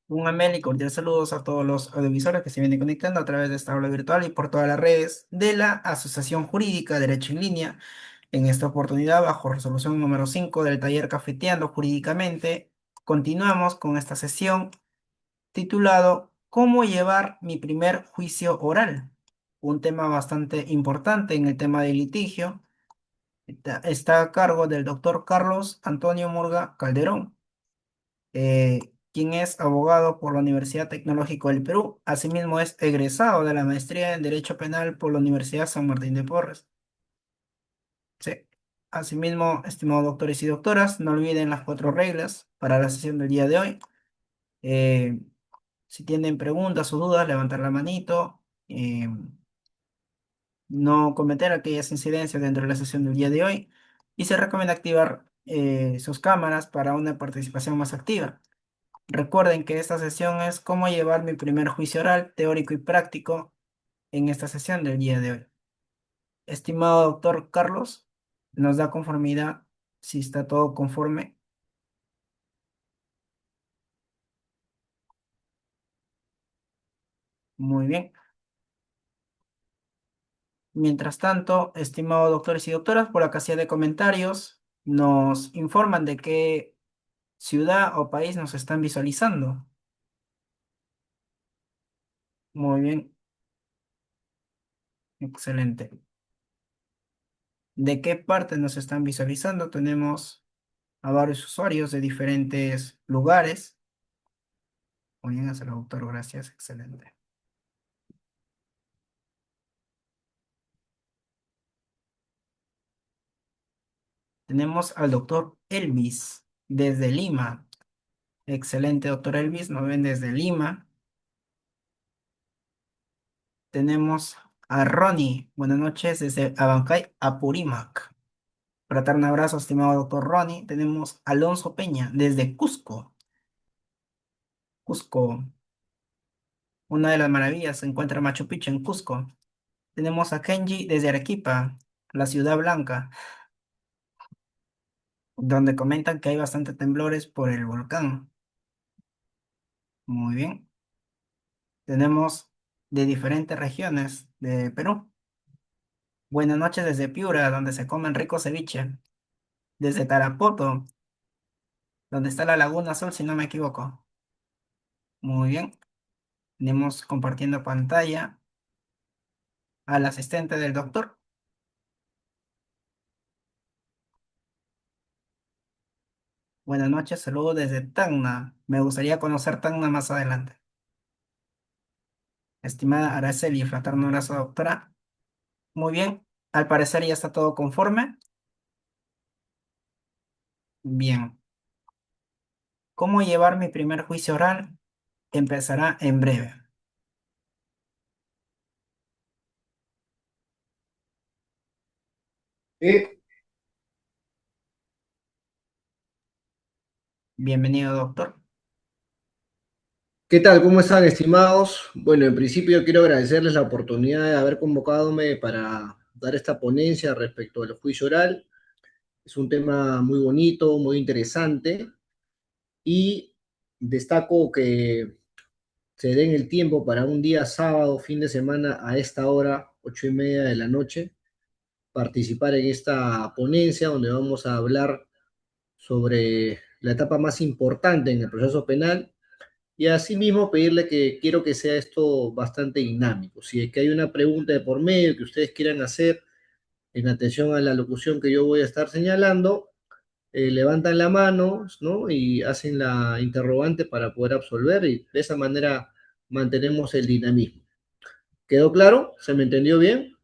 Un email y cordial saludos a todos los audiovisuales que se vienen conectando a través de esta aula virtual y por todas las redes de la Asociación Jurídica Derecho en Línea. En esta oportunidad, bajo resolución número 5 del taller Cafeteando Jurídicamente, continuamos con esta sesión titulado ¿Cómo llevar mi primer juicio oral? Un tema bastante importante en el tema del litigio. Está a cargo del doctor Carlos Antonio Murga Calderón, quien es abogado por la Universidad Tecnológica del Perú. Asimismo, es egresado de la maestría en Derecho Penal por la Universidad San Martín de Porres. Sí. Asimismo, estimados doctores y doctoras, no olviden las cuatro reglas para la sesión del día de hoy. Eh, si tienen preguntas o dudas, levantar la manito. No cometer aquellas incidencias dentro de la sesión del día de hoy. Y se recomienda activar sus cámaras para una participación más activa. Recuerden que esta sesión es cómo llevar mi primer juicio oral, teórico y práctico en esta sesión del día de hoy. Estimado doctor Carlos, nos da conformidad si está todo conforme. Muy bien. Mientras tanto, estimados doctores y doctoras, por la casilla de comentarios nos informan de qué ciudad o país nos están visualizando. Muy bien, excelente. ¿De qué parte nos están visualizando? Tenemos a varios usuarios de diferentes lugares. Muy bien, hacia el doctor, gracias, excelente. Tenemos al doctor Elvis desde Lima. Excelente, doctor Elvis, nos ven desde Lima. Tenemos a Ronnie, buenas noches desde Abancay, Apurímac. Fraterno abrazo, estimado doctor Ronnie. Tenemos a Alonso Peña desde Cusco. Cusco, una de las maravillas, se encuentra Machu Picchu en Cusco. Tenemos a Kenji desde Arequipa, la ciudad blanca, donde comentan que hay bastantes temblores por el volcán. Muy bien. Tenemos de diferentes regiones de Perú. Buenas noches desde Piura, donde se comen rico ceviche. Desde Tarapoto, donde está la Laguna Azul, si no me equivoco. Muy bien. Tenemos compartiendo pantalla al asistente del doctor. Buenas noches, saludos desde Tacna. Me gustaría conocer Tacna más adelante. Estimada Araceli, fraterno abrazo, doctora. Muy bien. Al parecer ya está todo conforme. Bien. ¿Cómo llevar mi primer juicio oral? Empezará en breve. Eh, Bienvenido, doctor. ¿Qué tal? ¿Cómo están, estimados? Bueno, en principio quiero agradecerles la oportunidad de haber convocadome para dar esta ponencia respecto al juicio oral. Es un tema muy bonito, muy interesante y destaco que se den el tiempo para un día sábado, fin de semana, a esta hora, 8:30 de la noche, participar en esta ponencia donde vamos a hablar sobre la etapa más importante en el proceso penal. Y asimismo pedirle que quiero que sea esto bastante dinámico. Si es que hay una pregunta de por medio que ustedes quieran hacer en atención a la locución que yo voy a estar señalando, levantan la mano, ¿no? Y hacen la interrogante para poder absolver y de esa manera mantenemos el dinamismo. ¿Quedó claro? ¿Se me entendió bien?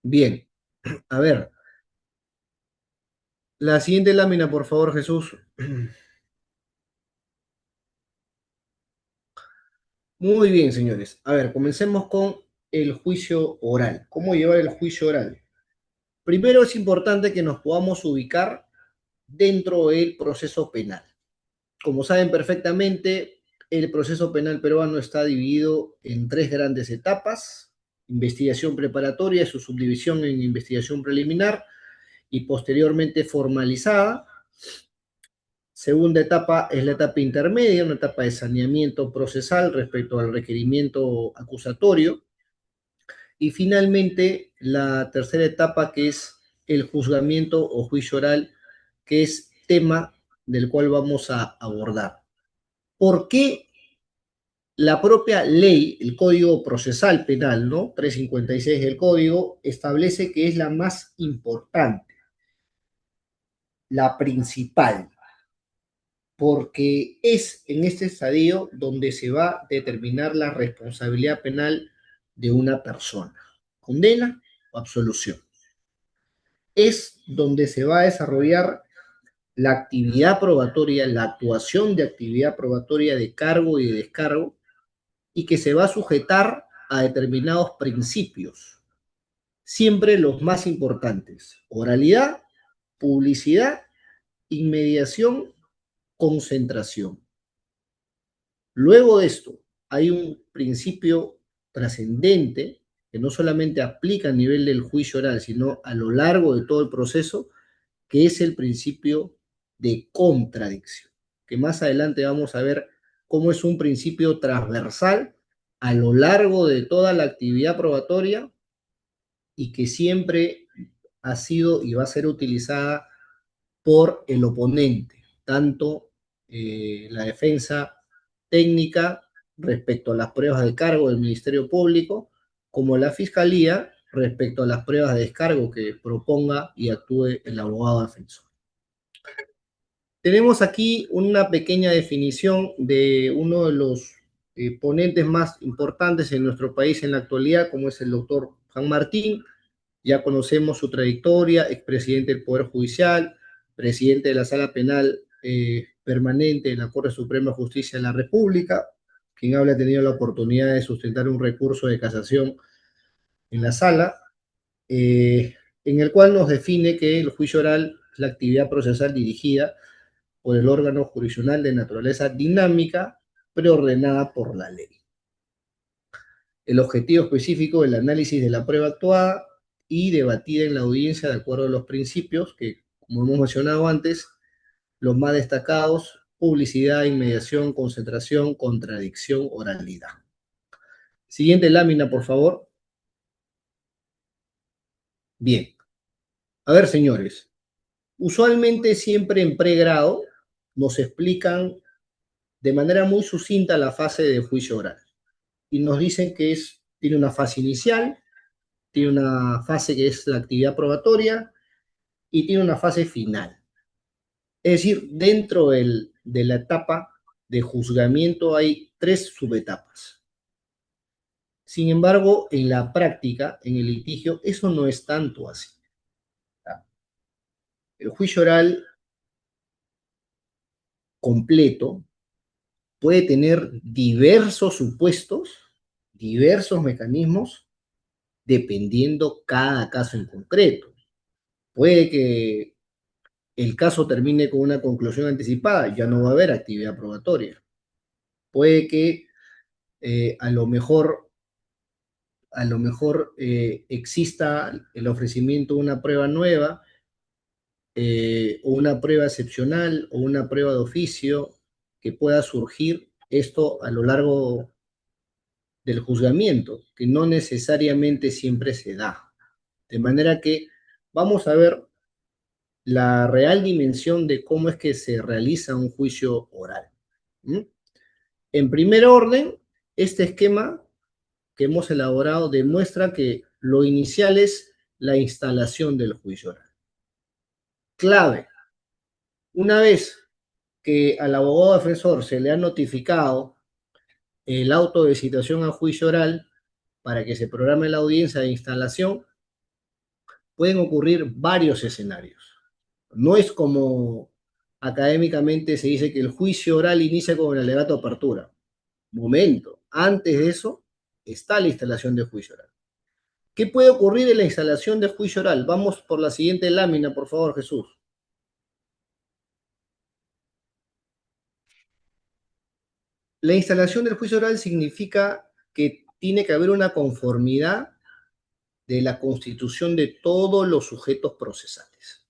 Bien. A ver, la siguiente lámina, por favor, Jesús. Muy bien, señores. A ver, comencemos con el juicio oral. ¿Cómo llevar el juicio oral? Primero es importante que nos podamos ubicar dentro del proceso penal. Como saben perfectamente, el proceso penal peruano está dividido en tres grandes etapas: investigación preparatoria, su subdivisión en investigación preliminar y posteriormente formalizada. Segunda etapa es la etapa intermedia, una etapa de saneamiento procesal respecto al requerimiento acusatorio. Y finalmente, la tercera etapa, que es el juzgamiento o juicio oral, que es tema del cual vamos a abordar. ¿Por qué la propia ley, el Código Procesal Penal, ¿no? 356 del Código, establece que es la más importante, la principal, porque es en este estadio donde se va a determinar la responsabilidad penal de una persona, condena o absolución. Es donde se va a desarrollar la actividad probatoria, la actuación de actividad probatoria de cargo y de descargo, y que se va a sujetar a determinados principios, siempre los más importantes: oralidad, publicidad, inmediación, concentración. Luego de esto, hay un principio trascendente que no solamente aplica a nivel del juicio oral, sino a lo largo de todo el proceso, que es el principio de contradicción, que más adelante vamos a ver cómo es un principio transversal a lo largo de toda la actividad probatoria y que siempre ha sido y va a ser utilizada por el oponente, tanto la defensa técnica respecto a las pruebas de cargo del Ministerio Público, como la Fiscalía respecto a las pruebas de descargo que proponga y actúe el abogado defensor. Tenemos aquí una pequeña definición de uno de los ponentes más importantes en nuestro país en la actualidad, como es el doctor Juan Martín. Ya conocemos su trayectoria: expresidente del Poder Judicial, presidente de la Sala Penal Permanente de la Corte Suprema de Justicia de la República, quien habla tenido la oportunidad de sustentar un recurso de casación en la sala, en el cual nos define que el juicio oral es la actividad procesal dirigida por el órgano jurisdiccional de naturaleza dinámica, preordenada por la ley. El objetivo específico del análisis de la prueba actuada y debatida en la audiencia de acuerdo a los principios que, como hemos mencionado antes, los más destacados: publicidad, inmediación, concentración, contradicción, oralidad. Siguiente lámina, por favor. Bien. A ver, señores, usualmente siempre en pregrado nos explican de manera muy sucinta la fase de juicio oral y nos dicen que tiene una fase inicial, tiene una fase que es la actividad probatoria y tiene una fase final. Es decir, dentro de la etapa de juzgamiento hay tres subetapas. Sin embargo, en la práctica, en el litigio, eso no es tanto así. El juicio oral completo puede tener diversos supuestos, diversos mecanismos, dependiendo cada caso en concreto. Puede que el caso termine con una conclusión anticipada, ya no va a haber actividad probatoria. Puede que a lo mejor exista el ofrecimiento de una prueba nueva, o una prueba excepcional, o una prueba de oficio que pueda surgir esto a lo largo del juzgamiento, que no necesariamente siempre se da. De manera que vamos a ver la real dimensión de cómo es que se realiza un juicio oral. ¿Mm? En primer orden, este esquema que hemos elaborado demuestra que lo inicial es la instalación del juicio oral. Clave: una vez que al abogado defensor se le ha notificado el auto de citación a juicio oral para que se programe la audiencia de instalación, pueden ocurrir varios escenarios. No es como académicamente se dice que el juicio oral inicia con el alegato de apertura. Momento, antes de eso está la instalación de juicio oral. ¿Qué puede ocurrir en la instalación de juicio oral? Vamos por la siguiente lámina, por favor, Jesús. La instalación del juicio oral significa que tiene que haber una conformidad de la constitución de todos los sujetos procesales.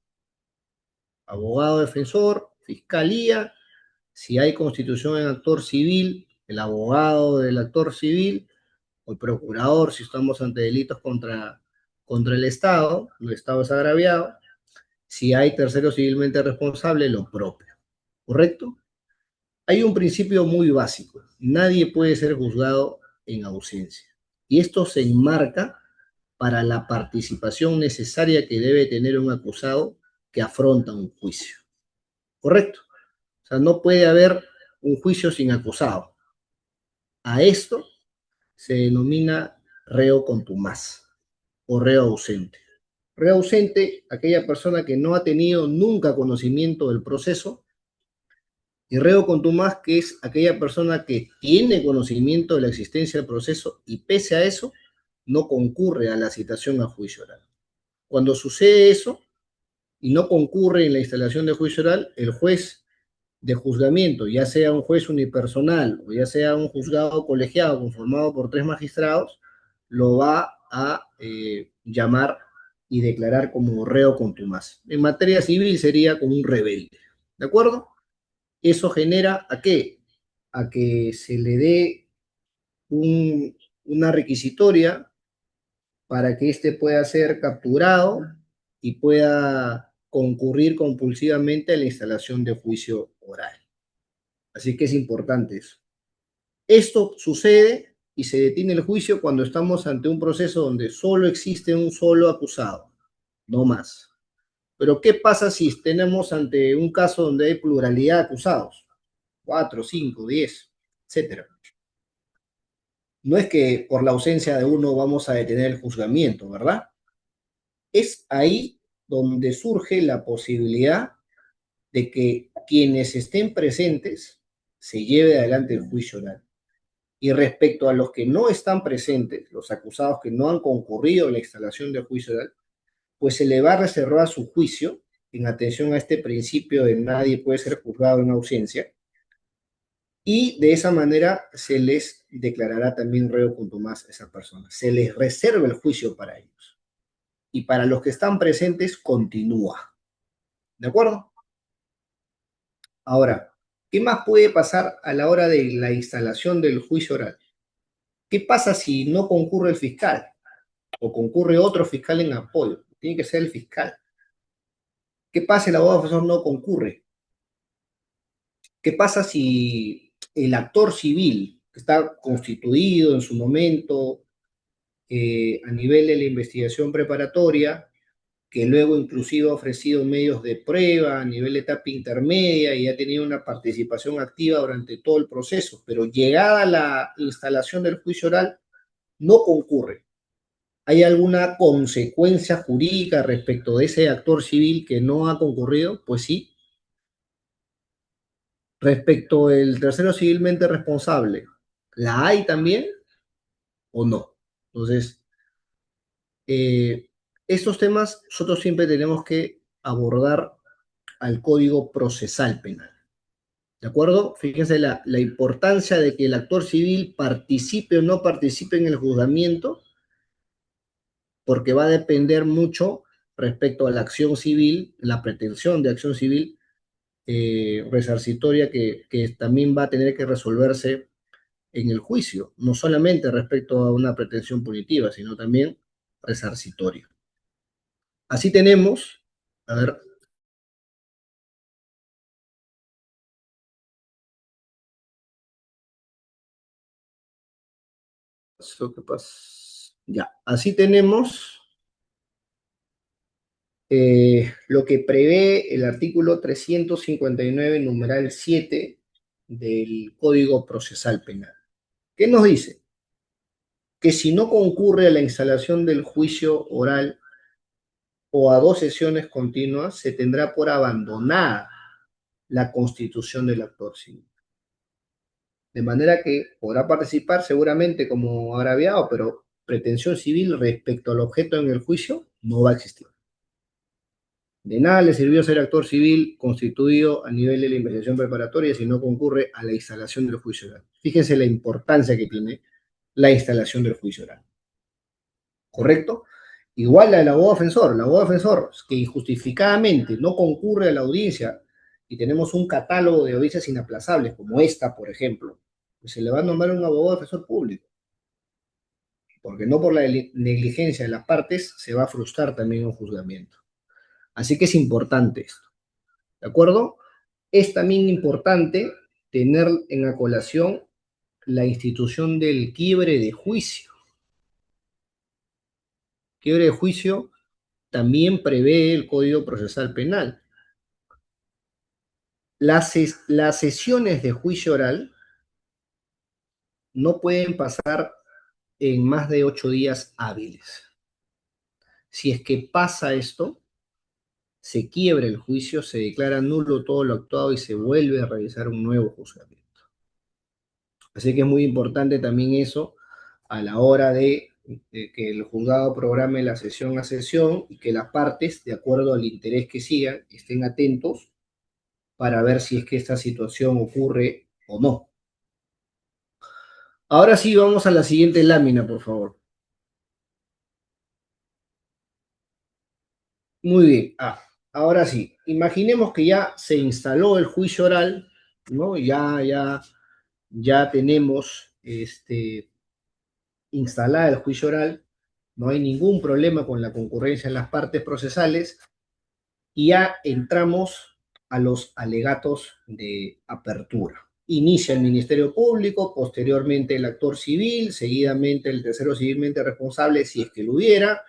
abogado defensor, fiscalía, si hay constitución en actor civil, el abogado del actor civil o el procurador si estamos ante delitos contra el Estado es agraviado, si hay tercero civilmente responsable, lo propio, ¿correcto? Hay un principio muy básico, nadie puede ser juzgado en ausencia, y esto se enmarca para la participación necesaria que debe tener un acusado que afronta un juicio, ¿correcto? O sea, no puede haber un juicio sin acusado. A esto se denomina reo contumaz o reo ausente. Reo ausente, aquella persona que no ha tenido nunca conocimiento del proceso, y reo contumaz, que es aquella persona que tiene conocimiento de la existencia del proceso y pese a eso no concurre a la citación a juicio oral. Cuando sucede eso y no concurre en la instalación de juicio oral, el juez de juzgamiento, ya sea un juez unipersonal o ya sea un juzgado colegiado conformado por 3 magistrados, lo va a llamar y declarar como reo contumaz. En materia civil sería como un rebelde, ¿de acuerdo? Eso genera ¿a qué? A que se le dé una requisitoria para que éste pueda ser capturado y pueda concurrir compulsivamente a la instalación de juicio oral. Así que es importante eso. Esto sucede y se detiene el juicio cuando estamos ante un proceso donde solo existe un solo acusado, no más. Pero ¿qué pasa si tenemos ante un caso donde hay pluralidad de acusados? 4, 5, 10, etcétera. No es que por la ausencia de uno vamos a detener el juzgamiento, ¿verdad? Es ahí donde surge la posibilidad de que quienes estén presentes se lleve adelante el juicio oral. Y respecto a los que no están presentes, los acusados que no han concurrido a la instalación del juicio oral, pues se le va a reservar su juicio en atención a este principio de nadie puede ser juzgado en ausencia, y de esa manera se les declarará también reo contumaz a esa persona. Se les reserva el juicio para ellos. Y para los que están presentes, continúa. ¿De acuerdo? Ahora, ¿qué más puede pasar a la hora de la instalación del juicio oral? ¿Qué pasa si no concurre el fiscal o concurre otro fiscal en apoyo? Tiene que ser el fiscal. ¿Qué pasa si el abogado defensor no concurre? ¿Qué pasa si el actor civil que está constituido en su momento a nivel de la investigación preparatoria, que luego inclusive ha ofrecido medios de prueba a nivel de etapa intermedia y ha tenido una participación activa durante todo el proceso, pero llegada la instalación del juicio oral, no concurre? ¿Hay alguna consecuencia jurídica respecto de ese actor civil que no ha concurrido? Pues sí. Respecto del tercero civilmente responsable, ¿la hay también o no? Entonces, estos temas nosotros siempre tenemos que abordar al Código Procesal Penal. ¿De acuerdo? Fíjense la importancia de que el actor civil participe o no participe en el juzgamiento, porque va a depender mucho respecto a la acción civil, la pretensión de acción civil resarcitoria que también va a tener que resolverse en el juicio, no solamente respecto a una pretensión punitiva, sino también resarcitoria. Así tenemos, a ver, eso que pasa, ya, así tenemos lo que prevé el artículo 359, numeral 7 del Código Procesal Penal. ¿Qué nos dice? Que si no concurre a la instalación del juicio oral o a 2 sesiones continuas, se tendrá por abandonada la constitución del actor civil. De manera que podrá participar seguramente como agraviado, pero pretensión civil respecto al objeto en el juicio no va a existir. De nada le sirvió ser actor civil constituido a nivel de la investigación preparatoria si no concurre a la instalación del juicio oral. Fíjense la importancia que tiene la instalación del juicio oral. ¿Correcto? Igual la del abogado defensor que injustificadamente no concurre a la audiencia y tenemos un catálogo de audiencias inaplazables, como esta, por ejemplo, pues se le va a nombrar un abogado defensor público, porque no por la negligencia de las partes se va a frustrar también un juzgamiento. Así que es importante esto, ¿de acuerdo? Es también importante tener en la colación la institución del quiebre de juicio. Quiebre de juicio también prevé el Código Procesal Penal. Las sesiones de juicio oral no pueden pasar en más de 8 días hábiles. Si es que pasa esto, se quiebra el juicio, se declara nulo todo lo actuado y se vuelve a realizar un nuevo juzgamiento. Así que es muy importante también eso a la hora de que el juzgado programe la sesión a sesión y que las partes, de acuerdo al interés que sigan, estén atentos para ver si es que esta situación ocurre o no. Ahora sí, vamos a la siguiente lámina, por favor. Muy bien. Ahora sí, imaginemos que ya se instaló el juicio oral, ¿no? Ya tenemos instalada el juicio oral, no hay ningún problema con la concurrencia en las partes procesales y ya entramos a los alegatos de apertura. Inicia el Ministerio Público, posteriormente el actor civil, seguidamente el tercero civilmente responsable, si es que lo hubiera,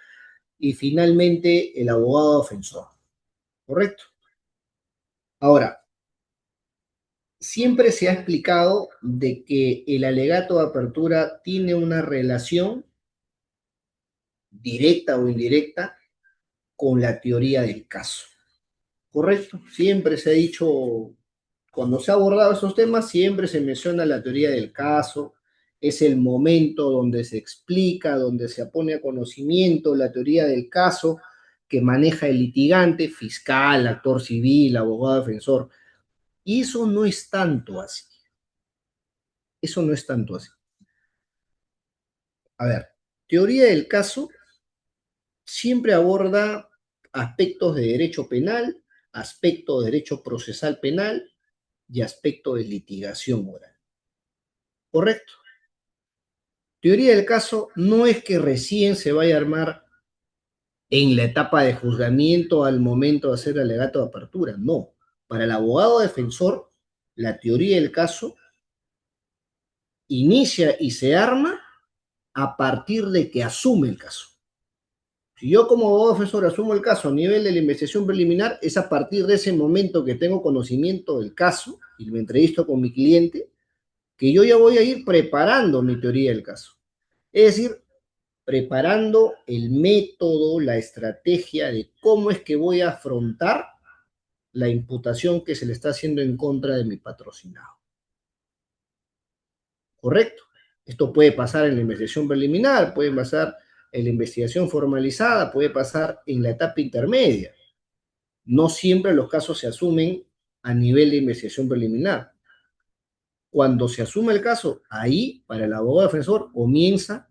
y finalmente el abogado defensor. ¿Correcto? Ahora, siempre se ha explicado de que el alegato de apertura tiene una relación directa o indirecta con la teoría del caso. ¿Correcto? Siempre se ha dicho, cuando se ha abordado esos temas, siempre se menciona la teoría del caso, es el momento donde se explica, donde se pone a conocimiento la teoría del caso que maneja el litigante, fiscal, actor civil, abogado defensor. Y eso no es tanto así. Eso no es tanto así. A ver, teoría del caso siempre aborda aspectos de derecho penal, aspectos de derecho procesal penal y aspectos de litigación oral. ¿Correcto? Teoría del caso no es que recién se vaya a armar en la etapa de juzgamiento al momento de hacer alegato de apertura, no. Para el abogado defensor, la teoría del caso inicia y se arma a partir de que asume el caso. Si yo como abogado defensor asumo el caso a nivel de la investigación preliminar, es a partir de ese momento que tengo conocimiento del caso y me entrevisto con mi cliente, que yo ya voy a ir preparando mi teoría del caso. Es decir, preparando el método, la estrategia de cómo es que voy a afrontar la imputación que se le está haciendo en contra de mi patrocinado. ¿Correcto? Esto puede pasar en la investigación preliminar, puede pasar en la investigación formalizada, puede pasar en la etapa intermedia. No siempre los casos se asumen a nivel de investigación preliminar. Cuando se asume el caso, ahí, para el abogado defensor, comienza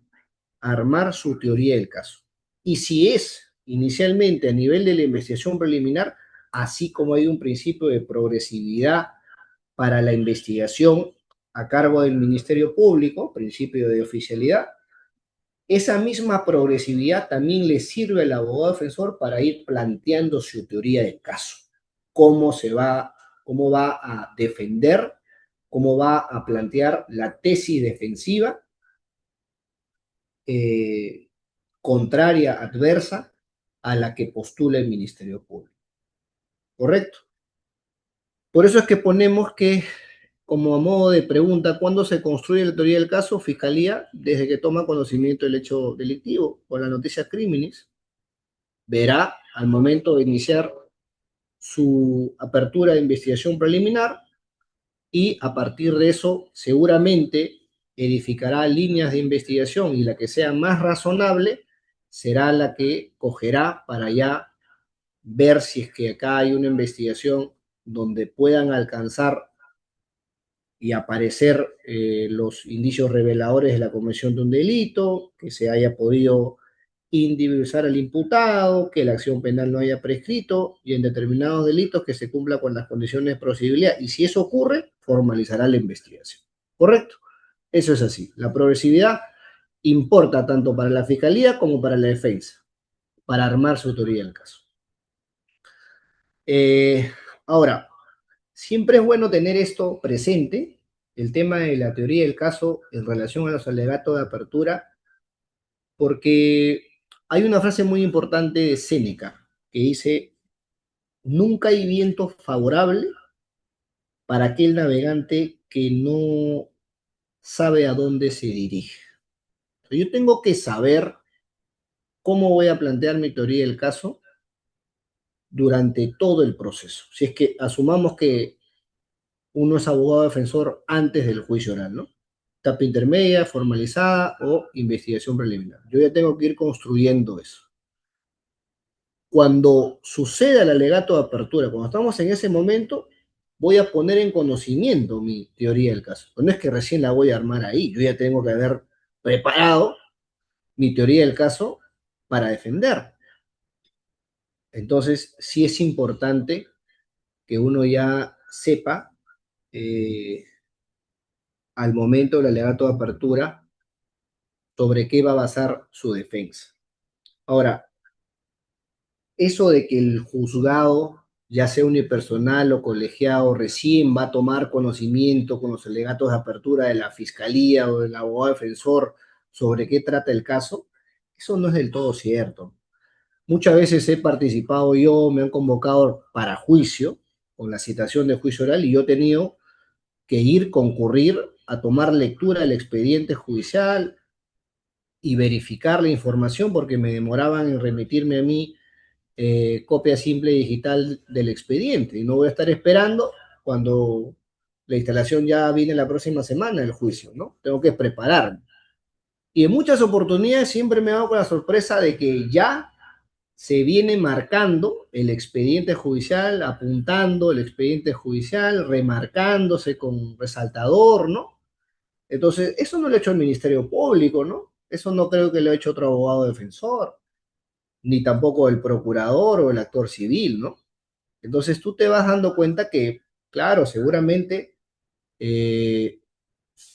a armar su teoría del caso. Y si es inicialmente a nivel de la investigación preliminar, así como hay un principio de progresividad para la investigación a cargo del Ministerio Público, principio de oficialidad, esa misma progresividad también le sirve al abogado defensor para ir planteando su teoría del caso, cómo cómo va a defender, cómo va a plantear la tesis defensiva eh, contraria, adversa a la que postula el Ministerio Público. ¿Correcto? Por eso es que ponemos que, como a modo de pregunta, ¿cuándo se construye la teoría del caso? Fiscalía, desde que toma conocimiento del hecho delictivo o la noticia criminis, verá al momento de iniciar su apertura de investigación preliminar y a partir de eso seguramente edificará líneas de investigación y la que sea más razonable será la que cogerá para ya ver si es que acá hay una investigación donde puedan alcanzar y aparecer los indicios reveladores de la comisión de un delito, que se haya podido individualizar al imputado, que la acción penal no haya prescrito y en determinados delitos que se cumpla con las condiciones de procedibilidad. Y si eso ocurre, formalizará la investigación. ¿Correcto? Eso es así. La progresividad importa tanto para la fiscalía como para la defensa, para armar su teoría del caso. Eh, Ahora, siempre es bueno tener esto presente, el tema de la teoría del caso en relación a los alegatos de apertura, porque hay una frase muy importante de Séneca que dice, nunca hay viento favorable para aquel navegante que no sabe a dónde se dirige. Yo tengo que saber cómo voy a plantear mi teoría del caso durante todo el proceso. Si es que asumamos que uno es abogado defensor antes del juicio oral, ¿no? Etapa intermedia, formalizada o investigación preliminar. Yo ya tengo que ir construyendo eso. Cuando suceda el alegato de apertura, cuando estamos en ese momento, voy a poner en conocimiento mi teoría del caso. Pero no es que recién la voy a armar ahí, yo ya tengo que haber preparado mi teoría del caso para defender. Entonces, sí es importante que uno ya sepa al momento del alegato de apertura sobre qué va a basar su defensa. Ahora, eso de que el juzgado, ya sea unipersonal o colegiado, recién va a tomar conocimiento con los alegatos de apertura de la fiscalía o del abogado defensor sobre qué trata el caso, eso no es del todo cierto. Muchas veces he participado yo, me han convocado para juicio, con la citación de juicio oral, y yo he tenido que ir, concurrir a tomar lectura del expediente judicial y verificar la información porque me demoraban en remitirme a mí copia simple digital del expediente y no voy a estar esperando cuando la instalación ya viene la próxima semana el juicio, ¿no? Tengo que prepararme. Y en muchas oportunidades siempre me hago con la sorpresa de que ya se viene marcando el expediente judicial, apuntando el expediente judicial, remarcándose con resaltador, ¿no? Entonces, eso no lo ha hecho el Ministerio Público, ¿no? Eso no creo que lo ha hecho otro abogado defensor, ni tampoco el procurador o el actor civil, ¿no? Entonces tú te vas dando cuenta que, claro, seguramente eh,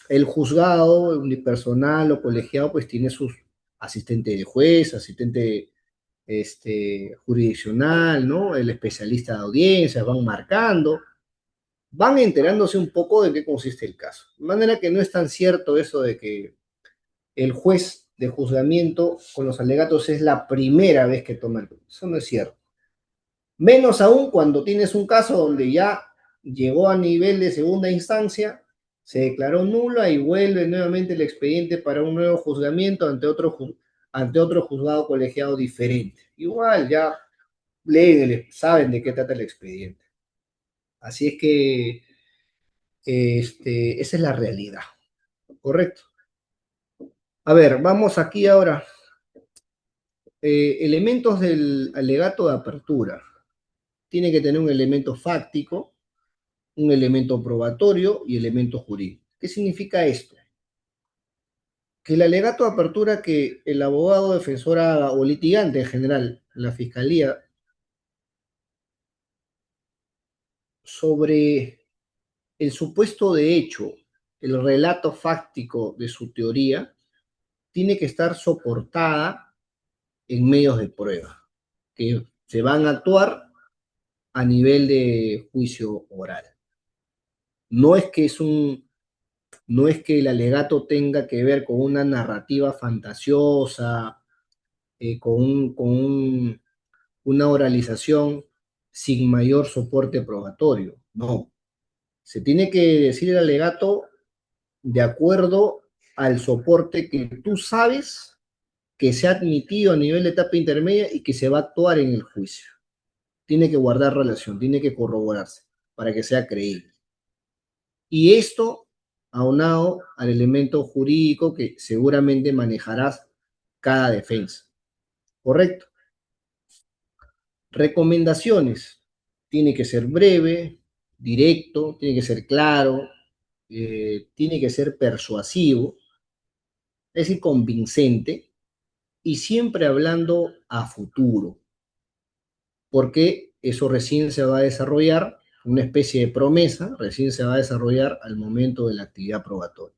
el juzgado unipersonal o colegiado pues tiene sus asistente de juez, asistente jurisdiccional, ¿no? El especialista de audiencias, van marcando, van enterándose un poco de qué consiste el caso. De manera que no es tan cierto eso de que el juez de juzgamiento con los alegatos es la primera vez que toma el... Eso no es cierto. Menos aún cuando tienes un caso donde ya llegó a nivel de segunda instancia, se declaró nula y vuelve nuevamente el expediente para un nuevo juzgamiento ante otro juzgado colegiado diferente. Igual ya leen, saben de qué trata el expediente. Así es que esa es la realidad, ¿correcto? A ver, vamos aquí ahora. Elementos del alegato de apertura. Tiene que tener un elemento fáctico, un elemento probatorio y elemento jurídico. ¿Qué significa esto? Que el alegato de apertura que el abogado defensor haga, o litigante en general, la fiscalía, sobre el supuesto de hecho, el relato fáctico de su teoría, tiene que estar soportada en medios de prueba, que se van a actuar a nivel de juicio oral. No es que es un no es que el alegato tenga que ver con una narrativa fantasiosa, una oralización sin mayor soporte probatorio. No, se tiene que decir el alegato de acuerdo al soporte que tú sabes que se ha admitido a nivel de etapa intermedia y que se va a actuar en el juicio. Tiene que guardar relación, tiene que corroborarse para que sea creíble. Y esto aunado al elemento jurídico que seguramente manejarás cada defensa. ¿Correcto? Recomendaciones. Tiene que ser breve, directo, tiene que ser claro, tiene que ser persuasivo, es decir, convincente, y siempre hablando a futuro, porque eso recién se va a desarrollar, una especie de promesa, recién se va a desarrollar al momento de la actividad probatoria.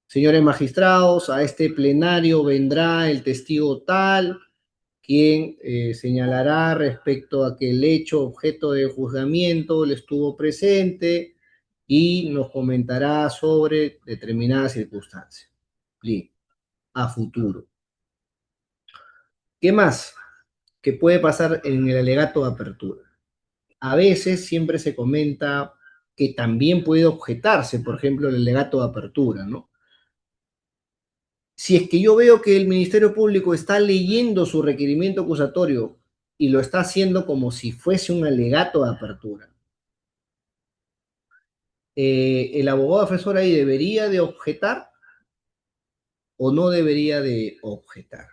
Señores magistrados, a este plenario vendrá el testigo tal, quien señalará respecto a que el hecho objeto de juzgamiento le estuvo presente y nos comentará sobre determinadas circunstancias. Bien, a futuro. ¿Qué más? ¿Qué puede pasar en el alegato de apertura? A veces siempre se comenta que también puede objetarse, por ejemplo, el alegato de apertura, ¿no? Si es que yo veo que el Ministerio Público está leyendo su requerimiento acusatorio y lo está haciendo como si fuese un alegato de apertura, ¿el abogado defensor ahí debería de objetar o no debería de objetar?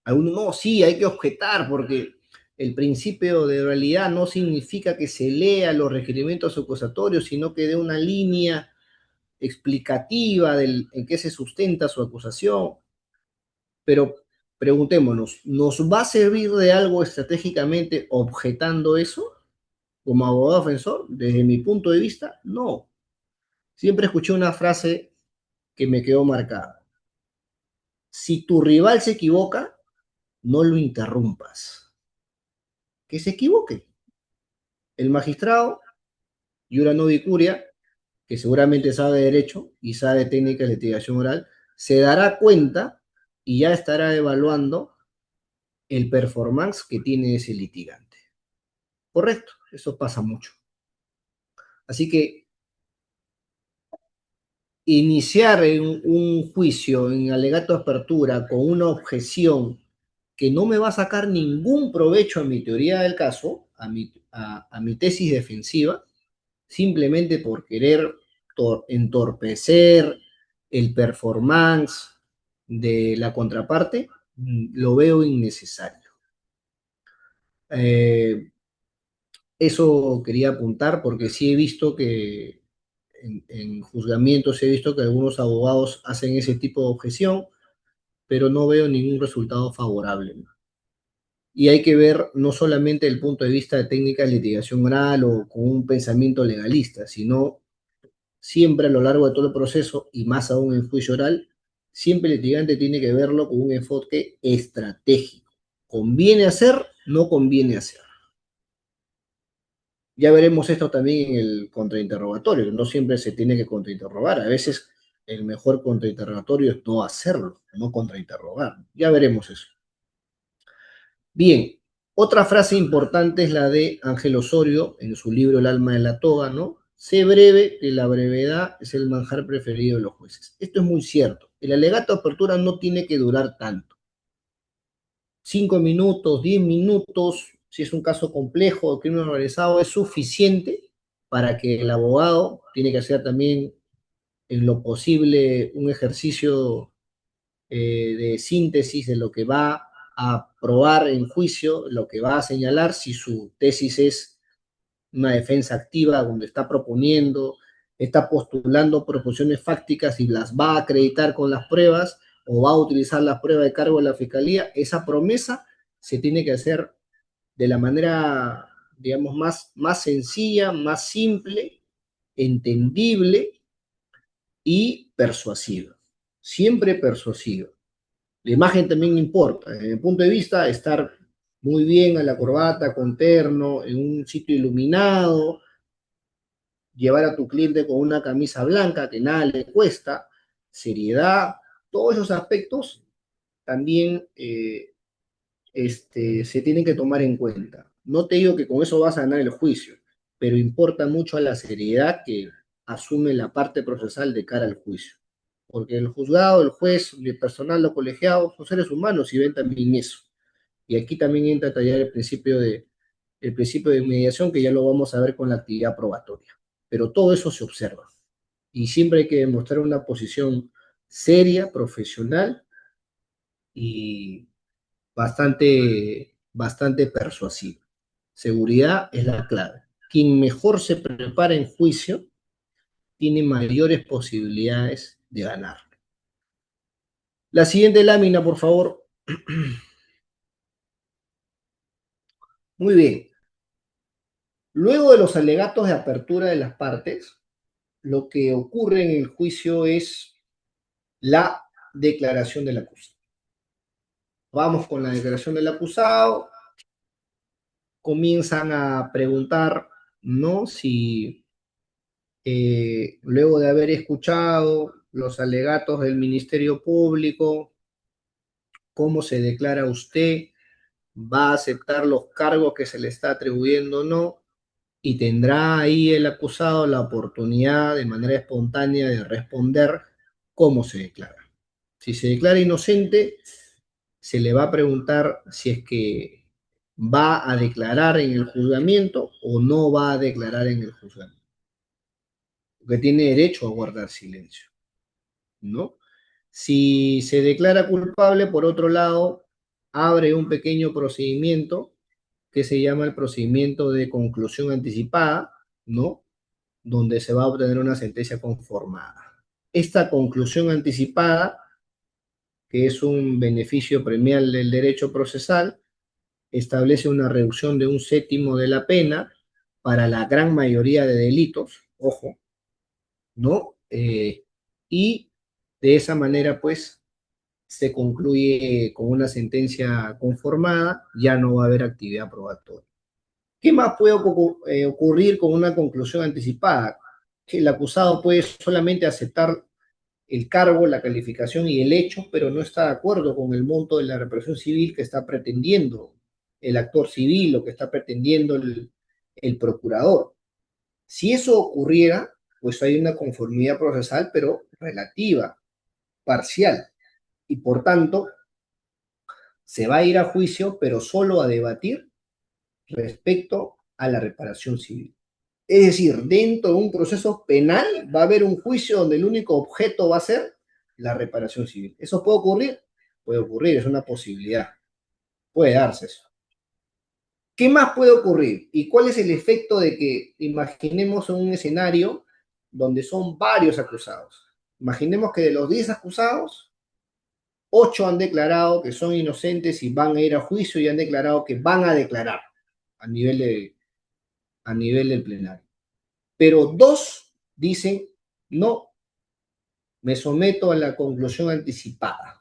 Algunos no, sí, hay que objetar porque el principio de oralidad no significa que se lea los requerimientos acusatorios, sino que dé una línea explicativa en qué se sustenta su acusación. Pero preguntémonos, ¿nos va a servir de algo estratégicamente objetando eso como abogado defensor? Desde mi punto de vista, no. Siempre escuché una frase que me quedó marcada. Si tu rival se equivoca, no lo interrumpas. Que se equivoque. El magistrado, Yura Novi Curia, que seguramente sabe de derecho y sabe de técnica de litigación oral, se dará cuenta y ya estará evaluando el performance que tiene ese litigante. Correcto, eso pasa mucho. Así que iniciar un juicio en alegato de apertura con una objeción que no me va a sacar ningún provecho a mi teoría del caso, a mi tesis defensiva, simplemente por querer entorpecer el performance de la contraparte, lo veo innecesario. Eh, Eso quería apuntar porque sí he visto que en juzgamientos he visto que algunos abogados hacen ese tipo de objeción, pero no veo ningún resultado favorable, ¿no? Y hay que ver no solamente el punto de vista de técnica de litigación oral o con un pensamiento legalista, sino siempre a lo largo de todo el proceso, y más aún en juicio oral, siempre el litigante tiene que verlo con un enfoque estratégico. ¿Conviene hacer? ¿No conviene hacer? Ya veremos esto también en el contrainterrogatorio. No siempre se tiene que contrainterrogar. A veces el mejor contrainterrogatorio es no hacerlo, no contrainterrogar. Ya veremos eso. Bien, otra frase importante es la de Ángel Osorio en su libro El alma de la toga, ¿no? Sé breve, que la brevedad es el manjar preferido de los jueces. Esto es muy cierto. El alegato de apertura no tiene que durar tanto. 5 minutos, 10 minutos, si es un caso complejo o crimen organizado, es suficiente para que el abogado tiene que hacer también en lo posible un ejercicio de síntesis de lo que va a probar en juicio, lo que va a señalar, si su tesis es una defensa activa donde está proponiendo, está postulando proposiciones fácticas y las va a acreditar con las pruebas o va a utilizar las pruebas de cargo de la fiscalía, esa promesa se tiene que hacer de la manera, digamos, más sencilla, más simple, entendible y persuasiva. Siempre persuasiva. La imagen también importa. Desde mi punto de vista, estar muy bien a la corbata, con terno, en un sitio iluminado, llevar a tu cliente con una camisa blanca que nada le cuesta, seriedad, todos esos aspectos también se tienen que tomar en cuenta. No te digo que con eso vas a ganar el juicio, pero importa mucho a la seriedad que asume la parte procesal de cara al juicio. Porque el juzgado, el juez, el personal, los colegiados son seres humanos y ven también eso. Y aquí también entra a tallar el principio de mediación, que ya lo vamos a ver con la actividad probatoria. Pero todo eso se observa. Y siempre hay que demostrar una posición seria, profesional y bastante persuasiva. Seguridad es la clave. Quien mejor se prepara en juicio tiene mayores posibilidades de ganar. La siguiente lámina, por favor. Muy bien. Luego de los alegatos de apertura de las partes, lo que ocurre en el juicio es la declaración del acusado. Vamos con la declaración del acusado, comienzan a preguntar, ¿no? Si luego de haber escuchado los alegatos del Ministerio Público, ¿cómo se declara usted? ¿Va a aceptar los cargos que se le está atribuyendo o no? Y tendrá ahí el acusado la oportunidad de manera espontánea de responder cómo se declara. Si se declara inocente, se le va a preguntar si es que va a declarar en el juzgamiento o no va a declarar en el juzgamiento, porque tiene derecho a guardar silencio, ¿no? Si se declara culpable, por otro lado, abre un pequeño procedimiento que se llama el procedimiento de conclusión anticipada, ¿no? Donde se va a obtener una sentencia conformada. Esta conclusión anticipada, que es un beneficio premial del derecho procesal, establece una reducción de un séptimo de la pena para la gran mayoría de delitos, ojo, ¿no? Y de esa manera, pues, se concluye con una sentencia conformada, ya no va a haber actividad probatoria. ¿Qué más puede ocurrir con una conclusión anticipada? Que el acusado puede solamente aceptar el cargo, la calificación y el hecho, pero no está de acuerdo con el monto de la reparación civil que está pretendiendo el actor civil o que está pretendiendo el procurador. Si eso ocurriera, pues hay una conformidad procesal, pero relativa, parcial, y por tanto se va a ir a juicio, pero solo a debatir respecto a la reparación civil. Es decir, dentro de un proceso penal va a haber un juicio donde el único objeto va a ser la reparación civil. ¿Eso puede ocurrir? Puede ocurrir, es una posibilidad. Puede darse eso. ¿Qué más puede ocurrir? ¿Y cuál es el efecto de que imaginemos un escenario donde son varios acusados? Imaginemos que de los 10 acusados, 8 han declarado que son inocentes y van a ir a juicio y han declarado que van a declarar a nivel, a nivel del plenario. Pero 2 dicen, no, me someto a la conclusión anticipada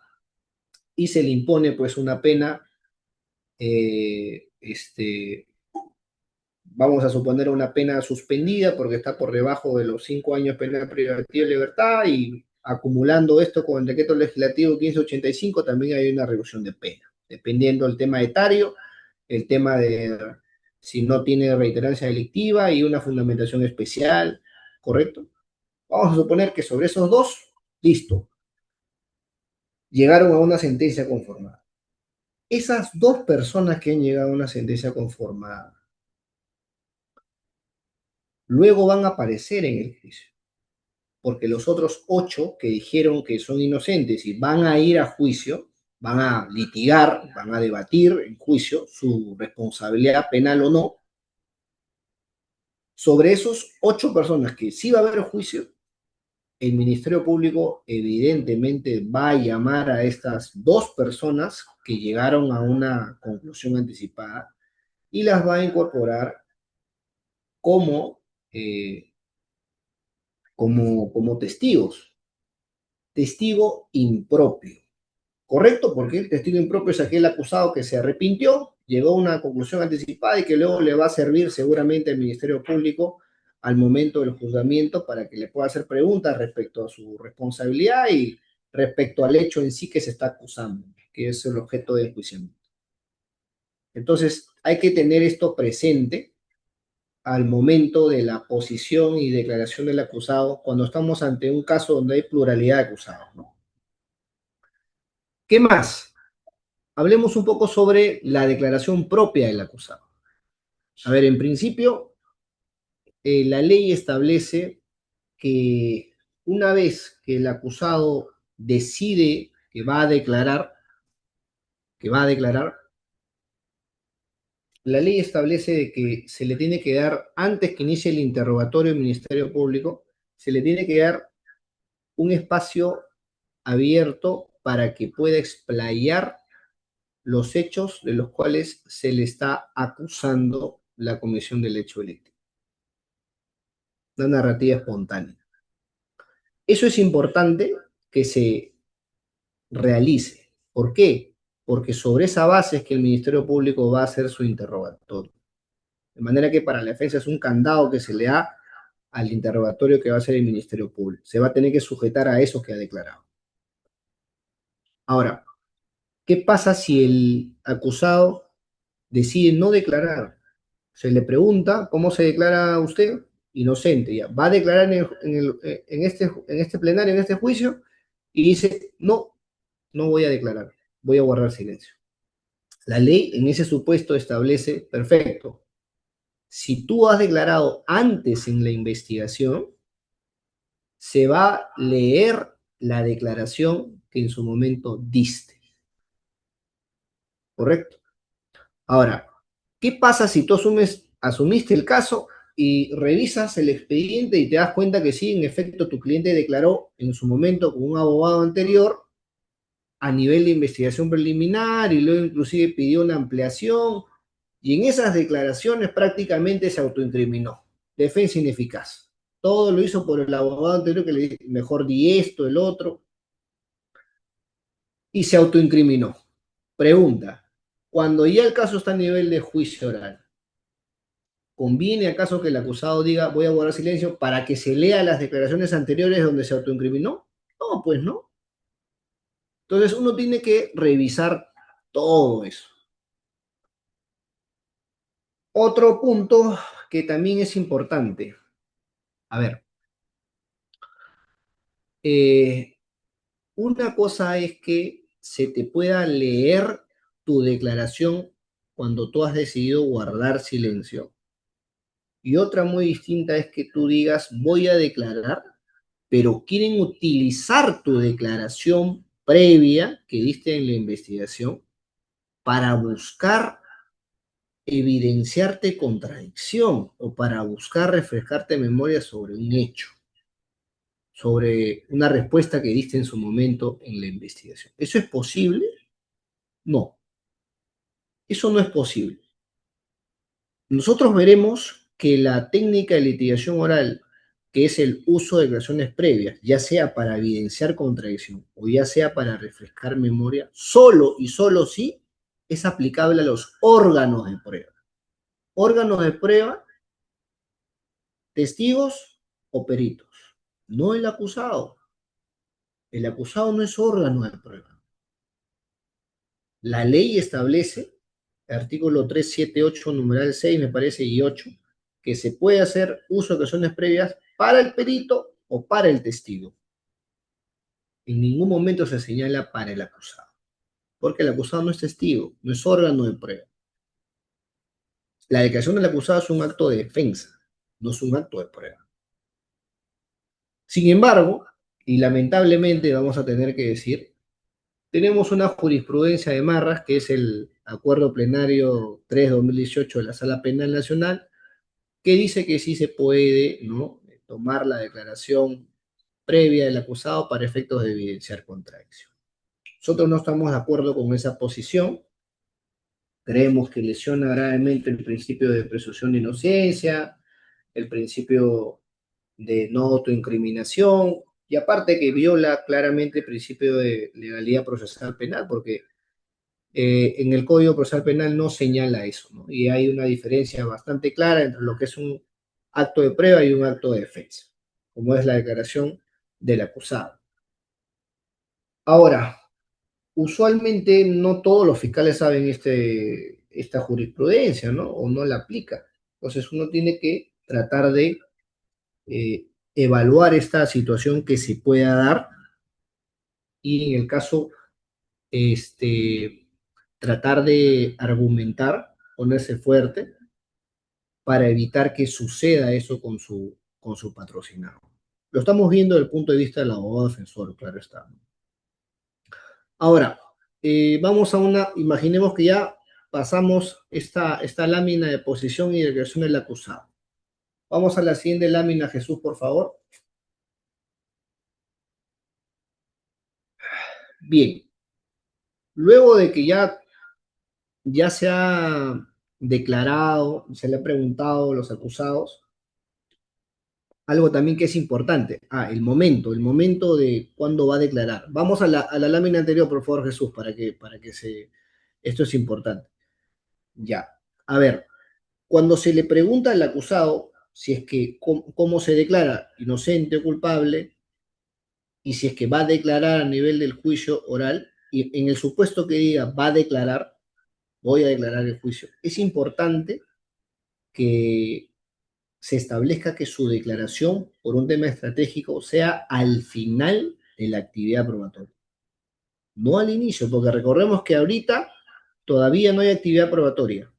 y se le impone pues una pena, vamos a suponer una pena suspendida porque está por debajo de los 5 años pena privativa de libertad y acumulando esto con el decreto legislativo 1585 también hay una reducción de pena, dependiendo del tema etario, el tema de si no tiene reiterancia delictiva y una fundamentación especial, ¿correcto? Vamos a suponer que sobre esos dos, listo, llegaron a una sentencia conformada. Esas dos personas que han llegado a una sentencia conformada, luego van a aparecer en el juicio, porque los otros 8 que dijeron que son inocentes y van a ir a juicio, van a litigar, van a debatir en juicio su responsabilidad penal o no, sobre esos 8 personas que sí va a haber juicio, el Ministerio Público evidentemente va a llamar a estas dos personas que llegaron a una conclusión anticipada y las va a incorporar como, eh, como testigos. Testigo impropio, ¿correcto? Porque el testigo impropio es aquel acusado que se arrepintió, llegó a una conclusión anticipada y que luego le va a servir seguramente al Ministerio Público al momento del juzgamiento para que le pueda hacer preguntas respecto a su responsabilidad y respecto al hecho en sí que se está acusando, que es el objeto del enjuiciamiento. Entonces, hay que tener esto presente al momento de la posición y declaración del acusado cuando estamos ante un caso donde hay pluralidad de acusados, ¿no? ¿Qué más? Hablemos un poco sobre la declaración propia del acusado. A ver, en principio, la ley establece que una vez que el acusado decide que va a declarar, la ley establece de que se le tiene que dar, antes que inicie el interrogatorio del Ministerio Público, se le tiene que dar un espacio abierto para que pueda explayar los hechos de los cuales se le está acusando la comisión del hecho delictivo. Una narrativa espontánea. Eso es importante que se realice. ¿Por qué? Porque sobre esa base es que el Ministerio Público va a hacer su interrogatorio. De manera que para la defensa es un candado que se le da al interrogatorio que va a hacer el Ministerio Público. Se va a tener que sujetar a eso que ha declarado. Ahora, ¿qué pasa si el acusado decide no declarar? Se le pregunta, ¿cómo se declara usted? Inocente, ya. Va a declarar en este plenario, en este juicio, y dice, no, no voy a declarar, voy a guardar silencio. La ley en ese supuesto establece, perfecto, si tú has declarado antes en la investigación, se va a leer la declaración que en su momento diste, ¿correcto? Ahora, ¿qué pasa si tú asumiste el caso y revisas el expediente y te das cuenta que sí, en efecto, tu cliente declaró en su momento con un abogado anterior a nivel de investigación preliminar y luego inclusive pidió una ampliación y en esas declaraciones prácticamente se autoincriminó? Defensa ineficaz. Todo lo hizo por el abogado anterior que le dijo, mejor di esto, el otro, y se autoincriminó. Pregunta, cuando ya el caso está a nivel de juicio oral, ¿conviene acaso que el acusado diga voy a guardar silencio para que se lea las declaraciones anteriores donde se autoincriminó? No, pues no. Entonces uno tiene que revisar todo eso. Otro punto que también es importante. A ver, eh, una cosa es que se te pueda leer tu declaración cuando tú has decidido guardar silencio. Y otra muy distinta es que tú digas voy a declarar, pero quieren utilizar tu declaración previa que diste en la investigación para buscar evidenciarte contradicción o para buscar refrescarte memoria sobre un hecho, sobre una respuesta que diste en su momento en la investigación. ¿Eso es posible? No, eso no es posible. Nosotros veremos que la técnica de litigación oral, que es el uso de declaraciones previas, ya sea para evidenciar contradicción o ya sea para refrescar memoria, solo y solo sí es aplicable a los órganos de prueba. Órganos de prueba, testigos o peritos, no el acusado. El acusado no es órgano de prueba. La ley establece, artículo 378, numeral 6, me parece, y 8, que se puede hacer uso de acciones previas para el perito o para el testigo. En ningún momento se señala para el acusado, porque el acusado no es testigo, no es órgano de prueba. La declaración del acusado es un acto de defensa, no es un acto de prueba. Sin embargo, y lamentablemente vamos a tener que decir, tenemos una jurisprudencia de Marras, que es el Acuerdo Plenario 3/2018 de la Sala Penal Nacional, que dice que sí se puede, ¿no?, tomar la declaración previa del acusado para efectos de evidenciar contradicción. Nosotros no estamos de acuerdo con esa posición. Creemos que lesiona gravemente el principio de presunción de inocencia, el principio de no autoincriminación, y aparte que viola claramente el principio de legalidad procesal penal, porque en el Código Procesal Penal no señala eso, ¿no? Y hay una diferencia bastante clara entre lo que es un acto de prueba y un acto de defensa, como es la declaración del acusado. Ahora, usualmente no todos los fiscales saben esta jurisprudencia, ¿no? O no la aplican. Entonces uno tiene que tratar de evaluar esta situación que se pueda dar y en el caso, este, tratar de argumentar, ponerse fuerte para evitar que suceda eso con su patrocinado. Lo estamos viendo desde el punto de vista del abogado defensor, claro está. Ahora, vamos a imaginemos que ya pasamos esta lámina de posición y declaración del acusado. Vamos a la siguiente lámina, Jesús, por favor. Bien, luego de que ya se ha declarado, se le ha preguntado a los acusados, algo también que es importante. El momento de cuándo va a declarar. Vamos a la lámina anterior, por favor, Jesús, para que se... Esto es importante. Ya. A ver, cuando se le pregunta al acusado si es que cómo se declara inocente o culpable y si es que va a declarar a nivel del juicio oral, y en el supuesto que diga va a declarar, voy a declarar el juicio, es importante que se establezca que su declaración por un tema estratégico sea al final de la actividad probatoria, no al inicio, porque recordemos que ahorita todavía no hay actividad probatoria.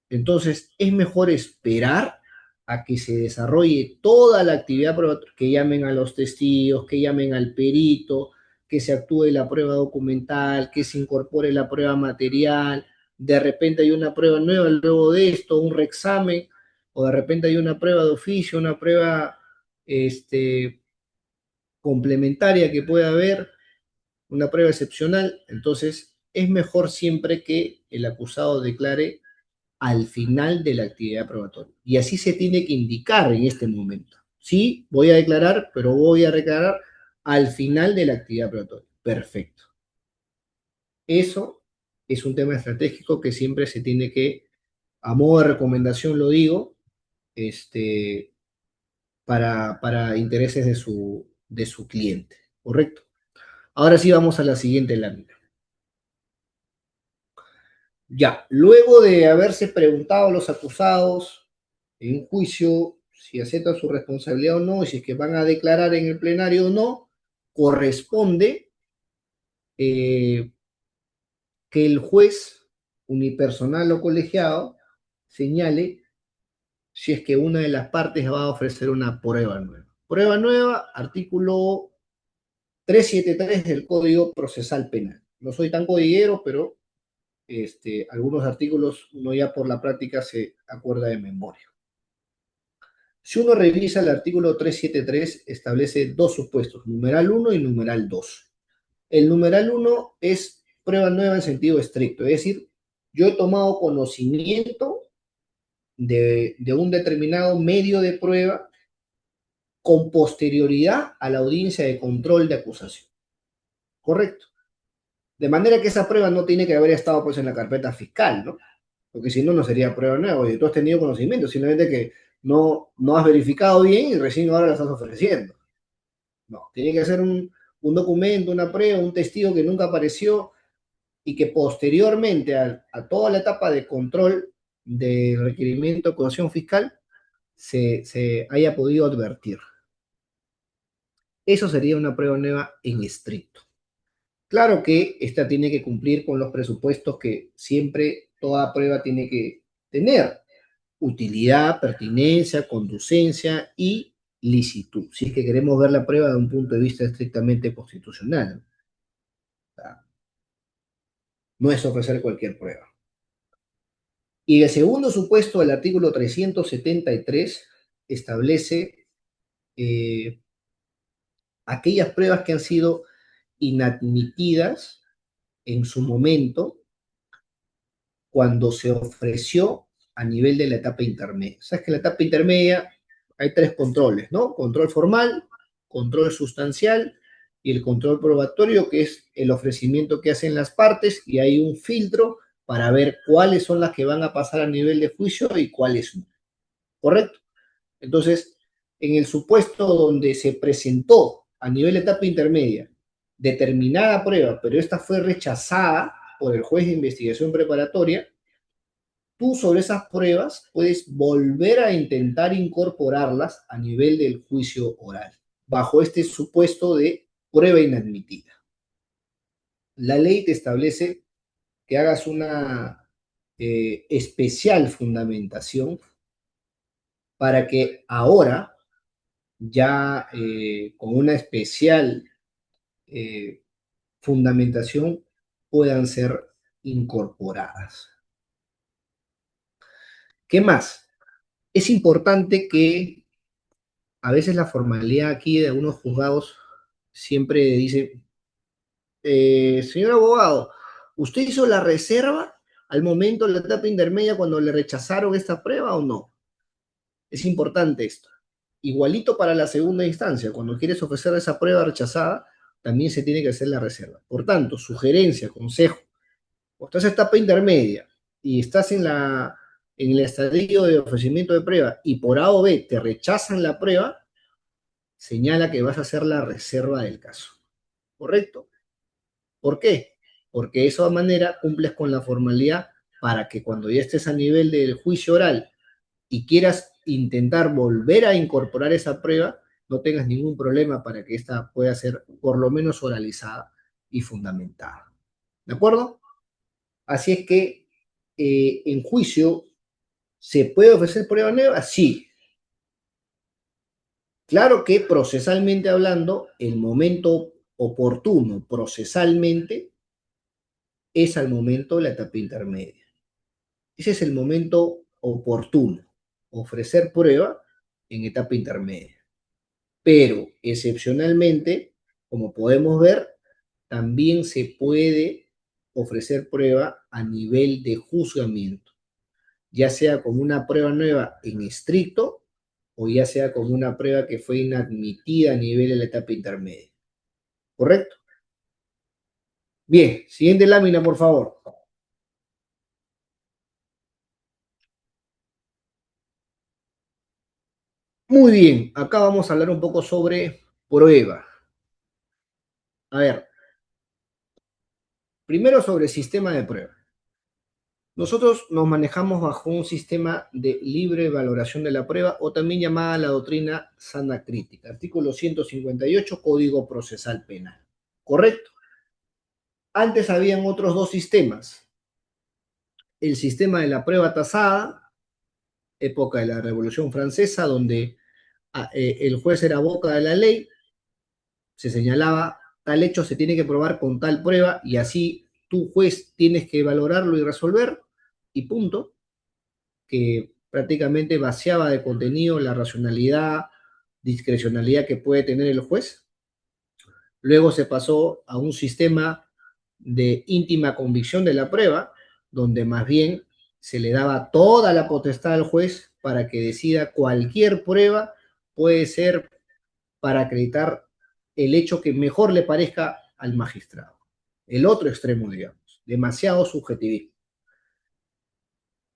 Entonces, es mejor esperar a que se desarrolle toda la actividad probatoria, que llamen a los testigos, que llamen al perito, que se actúe la prueba documental, que se incorpore la prueba material, de repente hay una prueba nueva luego de esto, un reexamen, o de repente hay una prueba de oficio, una prueba este, complementaria que pueda haber, una prueba excepcional. Entonces, es mejor siempre que el acusado declare al final de la actividad probatoria. Y así se tiene que indicar en este momento. Sí, voy a declarar, pero voy a declarar al final de la actividad probatoria. Perfecto. Eso es un tema estratégico que siempre se tiene que, a modo de recomendación lo digo, este, para intereses de su cliente. ¿Correcto? Ahora sí vamos a la siguiente lámina. Ya, luego de haberse preguntado a los acusados en juicio si aceptan su responsabilidad o no, y si es que van a declarar en el plenario o no, corresponde eh, que el juez unipersonal o colegiado señale si es que una de las partes va a ofrecer una prueba nueva. Prueba nueva, artículo 373 del Código Procesal Penal. No soy tan codiguero, pero algunos artículos uno ya por la práctica se acuerda de memoria. Si uno revisa el artículo 373, establece dos supuestos, numeral uno y numeral 2. El numeral uno es prueba nueva en sentido estricto, es decir, yo he tomado conocimiento de un determinado medio de prueba con posterioridad a la audiencia de control de acusación. ¿Correcto? De manera que esa prueba no tiene que haber estado pues en la carpeta fiscal, ¿no? Porque si no, no sería prueba nueva. Oye, tú has tenido conocimiento, simplemente que no has verificado bien y recién ahora la estás ofreciendo. No, tiene que ser un documento, una prueba, un testigo que nunca apareció y que posteriormente a toda la etapa de control de requerimiento de acusación fiscal se haya podido advertir. Eso sería una prueba nueva en estricto. Claro que esta tiene que cumplir con los presupuestos que siempre toda prueba tiene que tener: utilidad, pertinencia, conducencia y licitud, si es que queremos ver la prueba de un punto de vista estrictamente constitucional. O sea, no es ofrecer cualquier prueba. Y el segundo supuesto del artículo 373 establece eh, aquellas pruebas que han sido inadmitidas en su momento cuando se ofreció a nivel de la etapa intermedia. Sabes que en la etapa intermedia hay tres controles, ¿no? Control formal, control sustancial y el control probatorio, que es el ofrecimiento que hacen las partes, y hay un filtro para ver cuáles son las que van a pasar a nivel de juicio y cuáles no. ¿Correcto? Entonces, en el supuesto donde se presentó a nivel de etapa intermedia determinada prueba, pero esta fue rechazada por el juez de investigación preparatoria, tú sobre esas pruebas puedes volver a intentar incorporarlas a nivel del juicio oral, bajo este supuesto de prueba inadmitida. La ley te establece que hagas una especial fundamentación para que ahora, ya con una especial eh, fundamentación, puedan ser incorporadas. ¿Qué más? Es importante que a veces la formalidad aquí de algunos juzgados siempre dice Señor abogado, ¿usted hizo la reserva al momento de la etapa intermedia cuando le rechazaron esta prueba o no? Es importante esto. Igualito para la segunda instancia, cuando quieres ofrecer esa prueba rechazada, también se tiene que hacer la reserva. Por tanto, sugerencia, consejo, cuando estás en etapa intermedia y estás en el estadio de ofrecimiento de prueba y por A o B te rechazan la prueba, señala que vas a hacer la reserva del caso. ¿Correcto? ¿Por qué? Porque de esa manera cumples con la formalidad para que cuando ya estés a nivel del juicio oral y quieras intentar volver a incorporar esa prueba, no tengas ningún problema para que esta pueda ser por lo menos oralizada y fundamentada. ¿De acuerdo? Así es que en juicio, ¿se puede ofrecer prueba nueva? Sí. Claro que procesalmente hablando, el momento oportuno procesalmente es al momento de la etapa intermedia. Ese es el momento oportuno, ofrecer prueba en etapa intermedia. Pero excepcionalmente, como podemos ver, también se puede ofrecer prueba a nivel de juzgamiento, ya sea como una prueba nueva en estricto o ya sea como una prueba que fue inadmitida a nivel de la etapa intermedia. ¿Correcto? Bien, siguiente lámina, por favor. Muy bien, acá vamos a hablar un poco sobre prueba. A ver, primero sobre el sistema de prueba. Nosotros nos manejamos bajo un sistema de libre valoración de la prueba o también llamada la doctrina sana crítica, artículo 158, Código Procesal Penal. ¿Correcto? Antes habían otros dos sistemas. El sistema de la prueba tasada, época de la Revolución Francesa, donde el juez era boca de la ley, se señalaba tal hecho se tiene que probar con tal prueba y así tú, juez, tienes que valorarlo y resolver y punto, que prácticamente vaciaba de contenido la racionalidad, discrecionalidad que puede tener el juez. Luego se pasó a un sistema de íntima convicción de la prueba, donde más bien se le daba toda la potestad al juez para que decida cualquier prueba puede ser para acreditar el hecho que mejor le parezca al magistrado. El otro extremo, digamos, demasiado subjetivismo.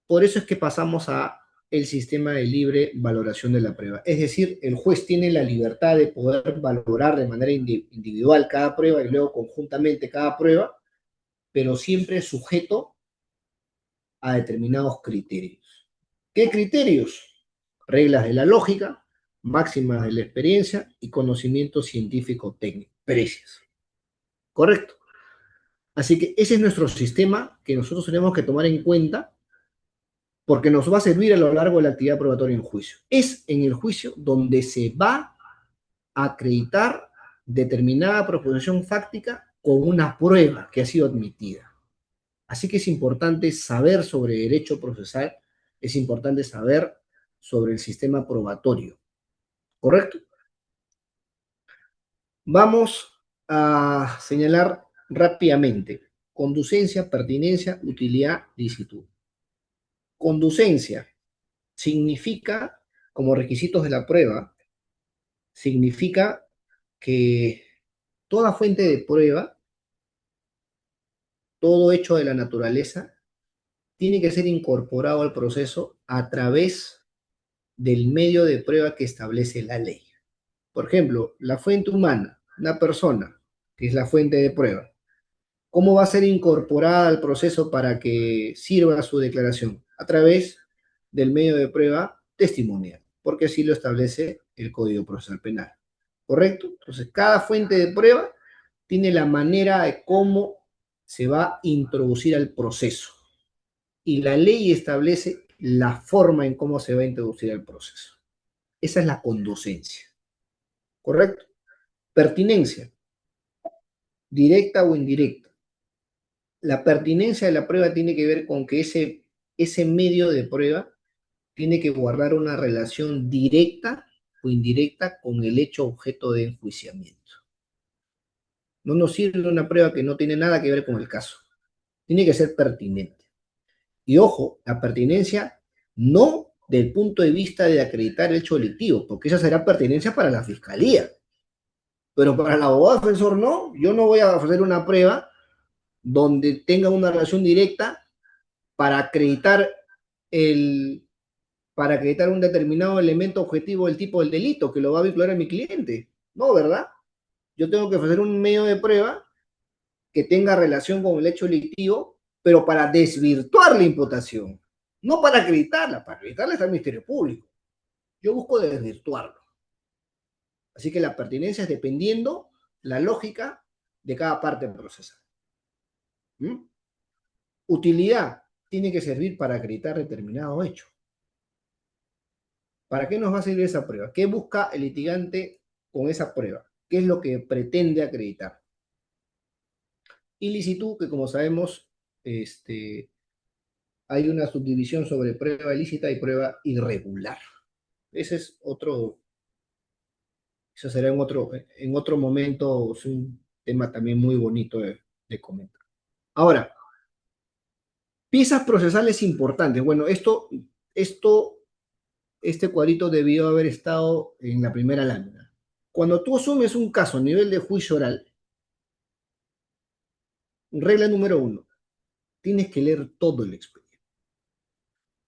Por eso es que pasamos a el sistema de libre valoración de la prueba. Es decir, el juez tiene la libertad de poder valorar de manera individual cada prueba y luego conjuntamente cada prueba, pero siempre sujeto a determinados criterios. ¿Qué criterios? Reglas de la lógica, máximas de la experiencia y conocimiento científico técnico. Precios. ¿Correcto? Así que ese es nuestro sistema que nosotros tenemos que tomar en cuenta porque nos va a servir a lo largo de la actividad probatoria en juicio. Es en el juicio donde se va a acreditar determinada proposición fáctica con una prueba que ha sido admitida. Así que es importante saber sobre derecho procesal, es importante saber sobre el sistema probatorio, ¿correcto? Vamos a señalar rápidamente conducencia, pertinencia, utilidad, licitud. Conducencia significa, como requisitos de la prueba, significa que toda fuente de prueba, todo hecho de la naturaleza, tiene que ser incorporado al proceso a través del medio de prueba que establece la ley. Por ejemplo, la fuente humana, una persona, que es la fuente de prueba. ¿Cómo va a ser incorporada al proceso para que sirva su declaración? A través del medio de prueba testimonial, porque así lo establece el Código Procesal Penal. ¿Correcto? Entonces, cada fuente de prueba tiene la manera de cómo se va a introducir al proceso. Y la ley establece la forma en cómo se va a introducir al proceso. Esa es la conducencia. ¿Correcto? Pertinencia, directa o indirecta. La pertinencia de la prueba tiene que ver con que ese medio de prueba tiene que guardar una relación directa o indirecta con el hecho objeto de enjuiciamiento. No nos sirve una prueba que no tiene nada que ver con el caso. Tiene que ser pertinente. Y ojo, la pertinencia no del punto de vista de acreditar el hecho delictivo, porque esa será pertinencia para la fiscalía. Pero para el abogado defensor no, yo no voy a ofrecer una prueba donde tenga una relación directa para acreditar el, para acreditar un determinado elemento objetivo del tipo del delito que lo va a vincular a mi cliente. No, ¿verdad? Yo tengo que ofrecer un medio de prueba que tenga relación con el hecho delictivo, pero para desvirtuar la imputación, no para acreditarla está el Ministerio Público. Yo busco desvirtuarlo. Así que la pertinencia es dependiendo la lógica de cada parte procesal. ¿Mm? Utilidad tiene que servir para acreditar determinado hecho. ¿Para qué nos va a servir esa prueba? ¿Qué busca el litigante con esa prueba? ¿Qué es lo que pretende acreditar? Ilicitud, que como sabemos, hay una subdivisión sobre prueba ilícita y prueba irregular. Ese es otro, eso será en otro momento, es un tema también muy bonito de comentar. Ahora, piezas procesales importantes. Bueno, esto, este cuadrito debió haber estado en la primera lámina. Cuando tú asumes un caso a nivel de juicio oral, regla número uno, tienes que leer todo el expediente,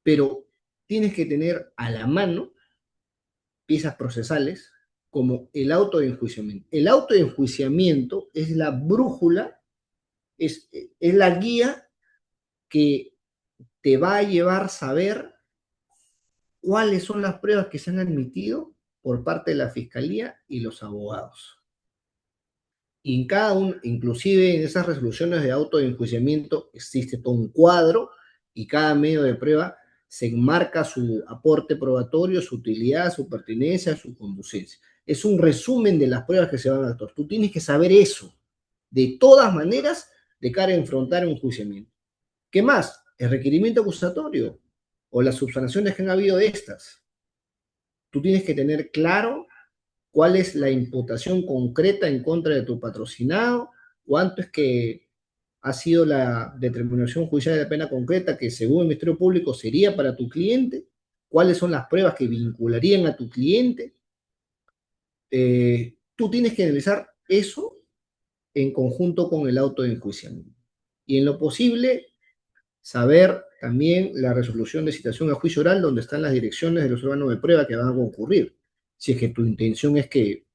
pero tienes que tener a la mano piezas procesales como el auto de enjuiciamiento. El auto de enjuiciamiento es la brújula, es la guía que te va a llevar a saber cuáles son las pruebas que se han admitido por parte de la fiscalía y los abogados. Y en cada uno, inclusive en esas resoluciones de auto de enjuiciamiento, existe todo un cuadro y cada medio de prueba se enmarca su aporte probatorio, su utilidad, su pertinencia, su conducencia. Es un resumen de las pruebas que se van a actuar. Tú tienes que saber eso, de todas maneras, de cara a enfrentar un enjuiciamiento. ¿Qué más? El requerimiento acusatorio o las subsanaciones que han habido de estas. Tú tienes que tener claro cuál es la imputación concreta en contra de tu patrocinado, cuánto es que ha sido la determinación judicial de la pena concreta que según el Ministerio Público sería para tu cliente, cuáles son las pruebas que vincularían a tu cliente. Tú tienes que analizar eso en conjunto con el auto de enjuiciamiento. Y en lo posible, saber también la resolución de citación a juicio oral donde están las direcciones de los órganos de prueba que van a concurrir. Si es que tu intención es que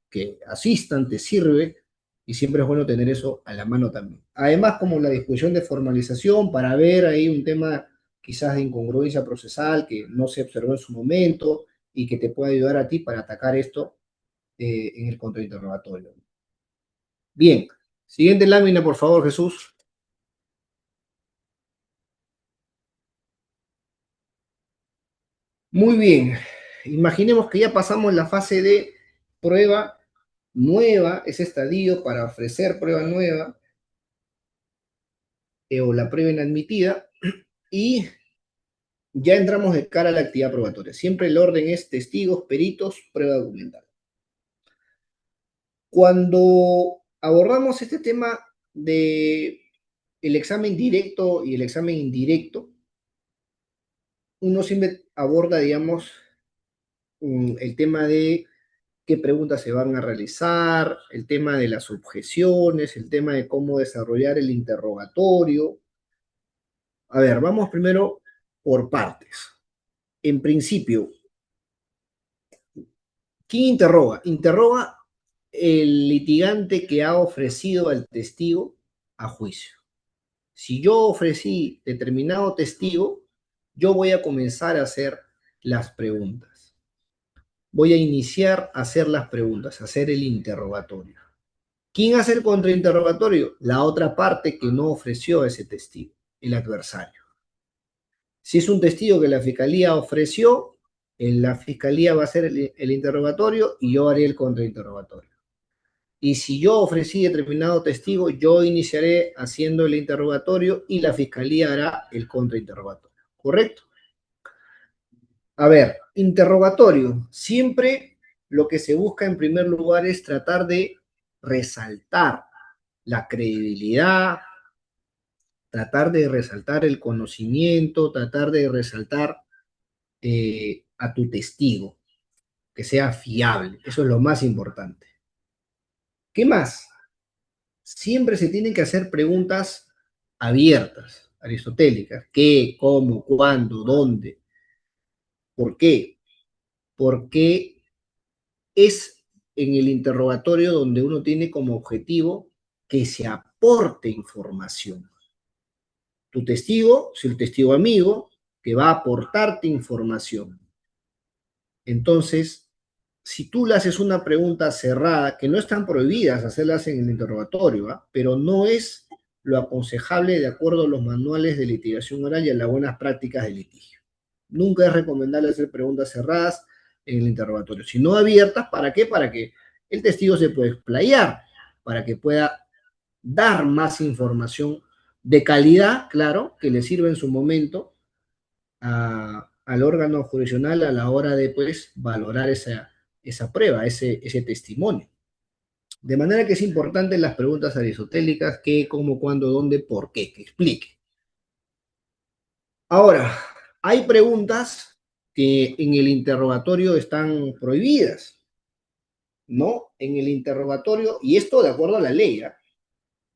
asistan, te sirve, y siempre es bueno tener eso a la mano también. Además, como la disposición de formalización para ver ahí un tema quizás de incongruencia procesal que no se observó en su momento y que te puede ayudar a ti para atacar esto en el contrainterrogatorio. Bien, siguiente lámina, por favor, Jesús. Muy bien, imaginemos que ya pasamos la fase de prueba nueva, ese estadio para ofrecer prueba nueva o la prueba inadmitida, y ya entramos de cara a la actividad probatoria. Siempre el orden es testigos, peritos, prueba documental. Cuando abordamos este tema de el examen directo y el examen indirecto, uno siempre aborda, digamos, el tema de qué preguntas se van a realizar, el tema de las objeciones, el tema de cómo desarrollar el interrogatorio. A ver, vamos primero por partes. En principio, ¿quién interroga? Interroga el litigante que ha ofrecido al testigo a juicio. Si yo ofrecí determinado testigo, yo voy a comenzar a hacer las preguntas. Voy a iniciar a hacer las preguntas, a hacer el interrogatorio. ¿Quién hace el contrainterrogatorio? La otra parte que no ofreció ese testigo, el adversario. Si es un testigo que la fiscalía ofreció, la fiscalía va a hacer el interrogatorio y yo haré el contrainterrogatorio. Y si yo ofrecí determinado testigo, yo iniciaré haciendo el interrogatorio y la fiscalía hará el contrainterrogatorio. ¿Correcto? A ver, interrogatorio. Siempre lo que se busca en primer lugar es tratar de resaltar la credibilidad, tratar de resaltar el conocimiento, tratar de resaltar a tu testigo, que sea fiable. Eso es lo más importante. ¿Qué más? Siempre se tienen que hacer preguntas abiertas, aristotélicas. ¿Qué, cómo, cuándo, dónde? ¿Por qué? Porque es en el interrogatorio donde uno tiene como objetivo que se aporte información. Tu testigo, si el testigo amigo, que va a aportarte información. Entonces, si tú le haces una pregunta cerrada, que no están prohibidas hacerlas en el interrogatorio, ¿eh? Pero no es lo aconsejable de acuerdo a los manuales de litigación oral y a las buenas prácticas de litigio. Nunca es recomendable hacer preguntas cerradas en el interrogatorio, sino abiertas. ¿Para qué? Para que el testigo se pueda explayar, para que pueda dar más información de calidad, claro, que le sirva en su momento al órgano jurisdiccional a la hora de pues, valorar esa prueba, ese testimonio. De manera que es importante las preguntas aristotélicas, qué, cómo, cuándo, dónde, por qué, que explique. Ahora, hay preguntas que en el interrogatorio están prohibidas, ¿no? En el interrogatorio, y esto de acuerdo a la ley.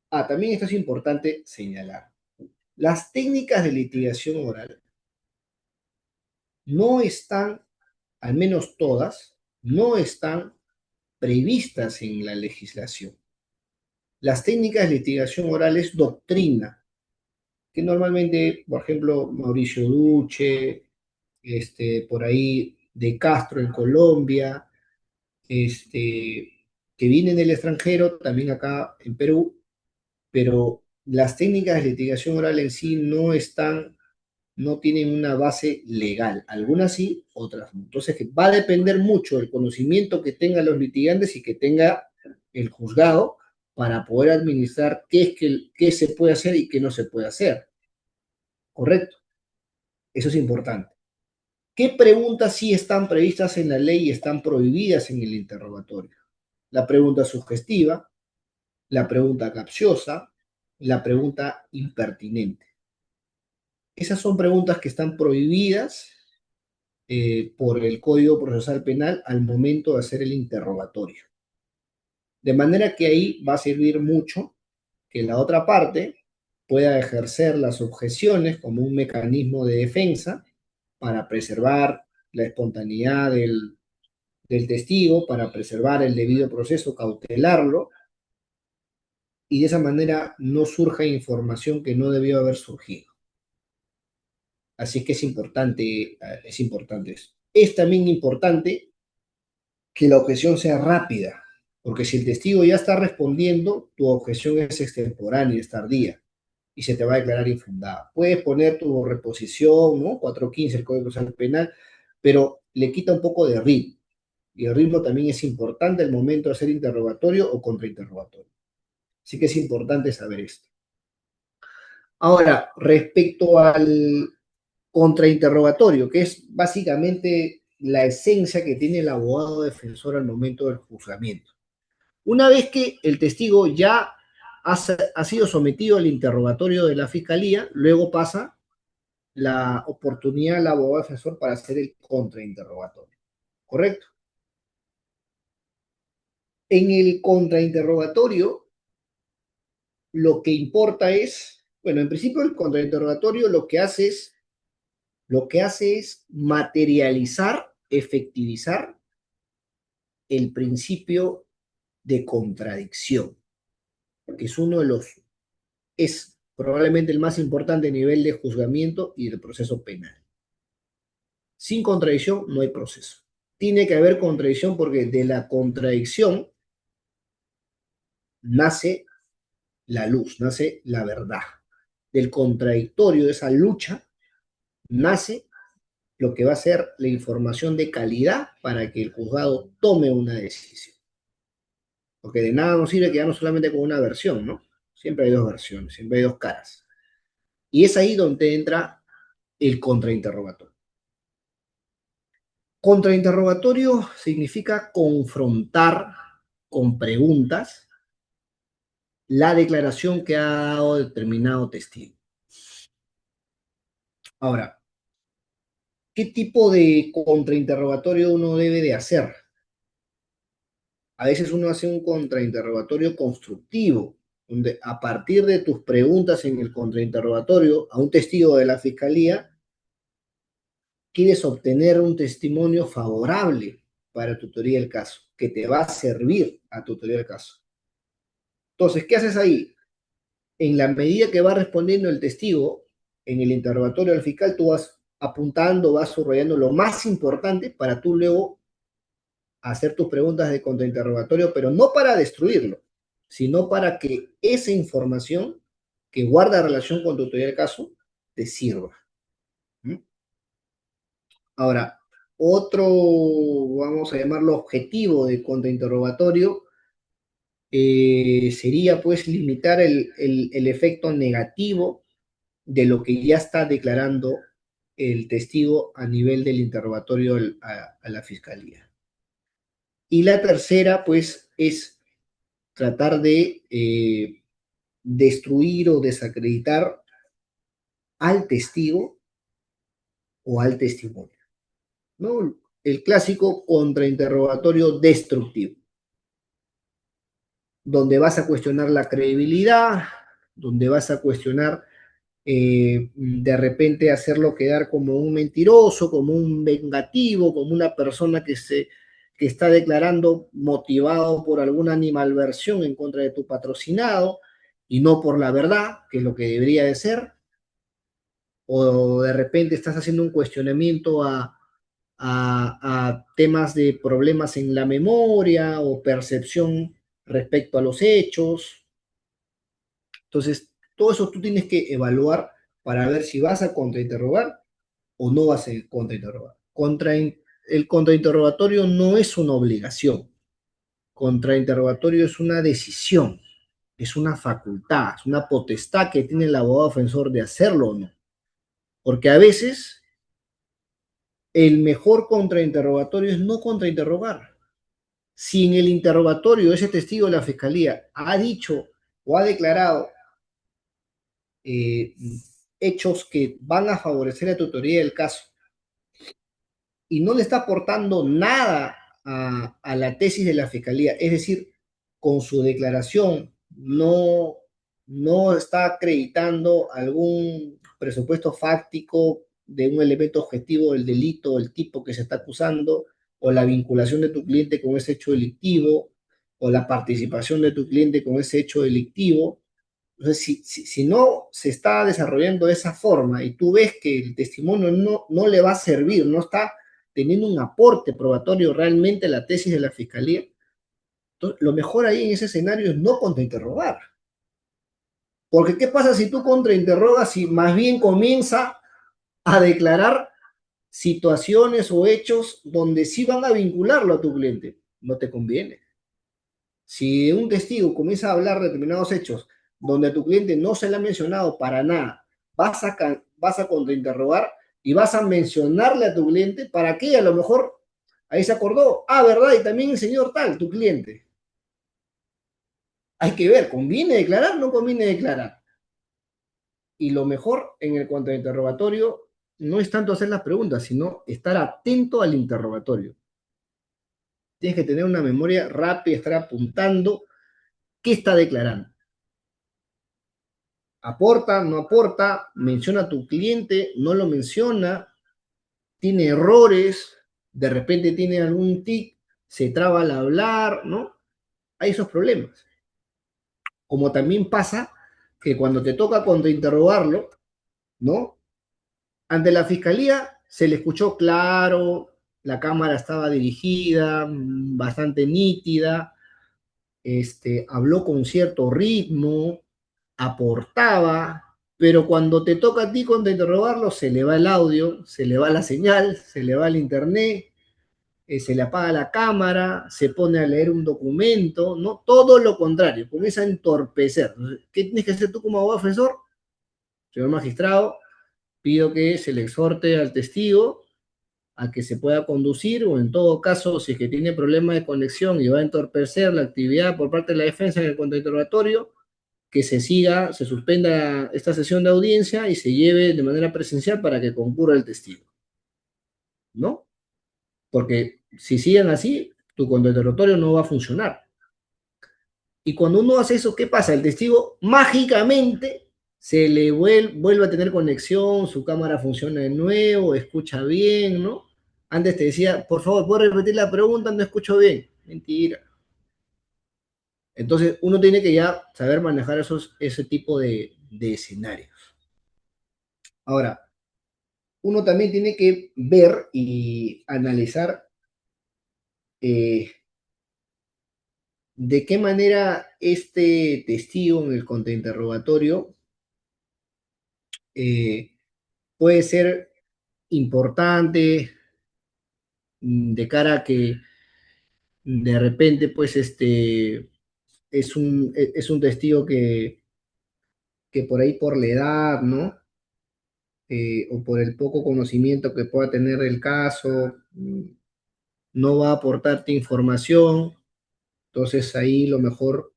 También esto es importante señalar. Las técnicas de litigación oral no están, al menos todas, no están previstas en la legislación. Las técnicas de litigación oral es doctrina, que normalmente, por ejemplo, Mauricio Duce, por ahí de Castro en Colombia, que vienen del extranjero, también acá en Perú, pero las técnicas de litigación oral en sí no tienen una base legal. Algunas sí, otras no. Entonces, va a depender mucho del conocimiento que tengan los litigantes y que tenga el juzgado para poder administrar qué se puede hacer y qué no se puede hacer. ¿Correcto? Eso es importante. ¿Qué preguntas sí están previstas en la ley y están prohibidas en el interrogatorio? La pregunta sugestiva, la pregunta capciosa, la pregunta impertinente. Esas son preguntas que están prohibidas por el Código Procesal Penal al momento de hacer el interrogatorio. De manera que ahí va a servir mucho que la otra parte pueda ejercer las objeciones como un mecanismo de defensa para preservar la espontaneidad del testigo, para preservar el debido proceso, cautelarlo, y de esa manera no surja información que no debió haber surgido. Así que es importante eso. Es también importante que la objeción sea rápida, porque si el testigo ya está respondiendo, tu objeción es extemporánea, es tardía, y se te va a declarar infundada. Puedes poner tu reposición, ¿no? 415 el Código Procesal Penal, pero le quita un poco de ritmo. Y el ritmo también es importante al momento de hacer interrogatorio o contrainterrogatorio. Así que es importante saber esto. Ahora, respecto al contrainterrogatorio, que es básicamente la esencia que tiene el abogado defensor al momento del juzgamiento. Una vez que el testigo ya ha sido sometido al interrogatorio de la fiscalía, luego pasa la oportunidad al abogado defensor para hacer el contrainterrogatorio. ¿Correcto? En el contrainterrogatorio, lo que importa es, bueno, en principio el contrainterrogatorio lo que hace es materializar, efectivizar el principio de contradicción, que es probablemente el más importante a nivel de juzgamiento y del proceso penal. Sin contradicción no hay proceso. Tiene que haber contradicción porque de la contradicción nace la luz, nace la verdad. Del contradictorio, de esa lucha, nace lo que va a ser la información de calidad para que el juzgado tome una decisión. Porque de nada nos sirve quedarnos solamente con una versión, ¿no? Siempre hay dos versiones, siempre hay dos caras. Y es ahí donde entra el contrainterrogatorio. Contrainterrogatorio significa confrontar con preguntas la declaración que ha dado determinado testigo. Ahora, ¿qué tipo de contrainterrogatorio uno debe de hacer? A veces uno hace un contrainterrogatorio constructivo, donde a partir de tus preguntas en el contrainterrogatorio a un testigo de la fiscalía, quieres obtener un testimonio favorable para tu teoría del caso, que te va a servir a tu teoría del caso. Entonces, ¿qué haces ahí? En la medida que va respondiendo el testigo, en el interrogatorio del fiscal, tú vas apuntando, vas subrayando lo más importante para tú luego hacer tus preguntas de contrainterrogatorio, pero no para destruirlo, sino para que esa información que guarda relación con tu teoría del caso te sirva. ¿Mm? Ahora, otro, vamos a llamarlo objetivo de contrainterrogatorio, sería pues limitar el efecto negativo de lo que ya está declarando el testigo a nivel del interrogatorio a la fiscalía. Y la tercera, pues, es tratar de destruir o desacreditar al testigo o al testimonio, ¿no? El clásico contrainterrogatorio destructivo, donde vas a cuestionar la credibilidad, donde vas a cuestionar de repente hacerlo quedar como un mentiroso, como un vengativo, como una persona que está declarando motivado por alguna animalversión en contra de tu patrocinado y no por la verdad, que es lo que debería de ser, o de repente estás haciendo un cuestionamiento a temas de problemas en la memoria o percepción respecto a los hechos. Entonces, todo eso tú tienes que evaluar para ver si vas a contrainterrogar o no vas a contrainterrogar. El contrainterrogatorio no es una obligación. Contrainterrogatorio es una decisión, es una facultad, es una potestad que tiene el abogado ofensor de hacerlo o no. Porque a veces el mejor contrainterrogatorio es no contrainterrogar. Si en el interrogatorio ese testigo de la fiscalía ha dicho o ha declarado eh, hechos que van a favorecer a tu teoría del caso y no le está aportando nada a la tesis de la fiscalía, es decir, con su declaración no está acreditando algún presupuesto fáctico de un elemento objetivo del delito, el tipo que se está acusando, o la vinculación de tu cliente con ese hecho delictivo, o la participación de tu cliente con ese hecho delictivo. Entonces, si no se está desarrollando de esa forma y tú ves que el testimonio no le va a servir, no está teniendo un aporte probatorio realmente a la tesis de la fiscalía, entonces, lo mejor ahí en ese escenario es no contrainterrogar. Porque ¿qué pasa si tú contrainterrogas y más bien comienza a declarar situaciones o hechos donde sí van a vincularlo a tu cliente? No te conviene. Si un testigo comienza a hablar de determinados hechos donde a tu cliente no se le ha mencionado para nada, vas a contrainterrogar y vas a mencionarle a tu cliente para que a lo mejor ahí se acordó, verdad, y también el señor tal, tu cliente. Hay que ver, ¿conviene declarar? ¿No conviene declarar? Y lo mejor en el contrainterrogatorio no es tanto hacer las preguntas, sino estar atento al interrogatorio. Tienes que tener una memoria rápida, estar apuntando qué está declarando. Aporta, no aporta, menciona a tu cliente, no lo menciona, tiene errores, de repente tiene algún tic, se traba al hablar, ¿no? Hay esos problemas. Como también pasa que cuando te toca contrainterrogarlo, ¿no? Ante la fiscalía se le escuchó claro, la cámara estaba dirigida, bastante nítida, habló con cierto ritmo, aportaba, pero cuando te toca a ti contrainterrogarlo, se le va el audio, se le va la señal, se le va el internet, se le apaga la cámara, se pone a leer un documento, ¿no? Todo lo contrario, comienza a entorpecer. ¿Qué tienes que hacer tú como abogado defensor? Señor magistrado, pido que se le exhorte al testigo a que se pueda conducir o en todo caso, si es que tiene problema de conexión y va a entorpecer la actividad por parte de la defensa en el contrainterrogatorio, que se siga, se suspenda esta sesión de audiencia y se lleve de manera presencial para que concurra el testigo, ¿no? Porque si siguen así, tu contrainterrogatorio no va a funcionar. Y cuando uno hace eso, ¿qué pasa? El testigo mágicamente se le vuelve a tener conexión, su cámara funciona de nuevo, escucha bien, ¿no? Antes te decía, por favor, ¿puedo repetir la pregunta? No escucho bien. Mentira. Entonces, uno tiene que ya saber manejar ese tipo de escenarios. Ahora, uno también tiene que ver y analizar eh, de qué manera este testigo en el contrainterrogatorio eh, puede ser importante de cara a que de repente, pues, es un testigo que por ahí por la edad, ¿no? O por el poco conocimiento que pueda tener del caso, no va a aportarte información. Entonces ahí lo mejor,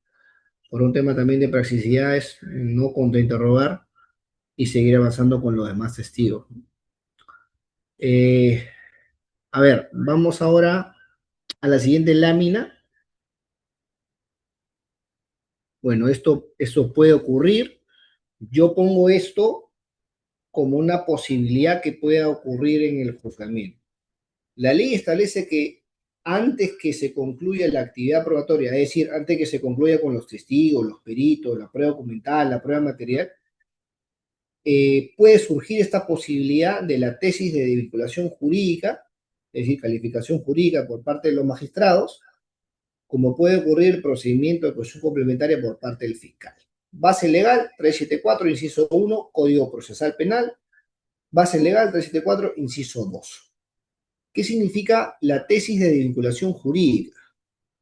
por un tema también de practicidad, es no contrainterrogar y seguir avanzando con los demás testigos. Eh, a ver, vamos ahora a la siguiente lámina. Bueno, esto puede ocurrir. Yo pongo esto como una posibilidad que pueda ocurrir en el juzgamiento. La ley establece que antes que se concluya la actividad probatoria, es decir, antes que se concluya con los testigos, los peritos, la prueba documental, la prueba material, puede surgir esta posibilidad de la tesis de vinculación jurídica, es decir, calificación jurídica por parte de los magistrados, como puede ocurrir el procedimiento de cuestión complementaria por parte del fiscal. Base legal 374, inciso 1, Código Procesal Penal. Base legal 374, inciso 2. ¿Qué significa la tesis de vinculación jurídica?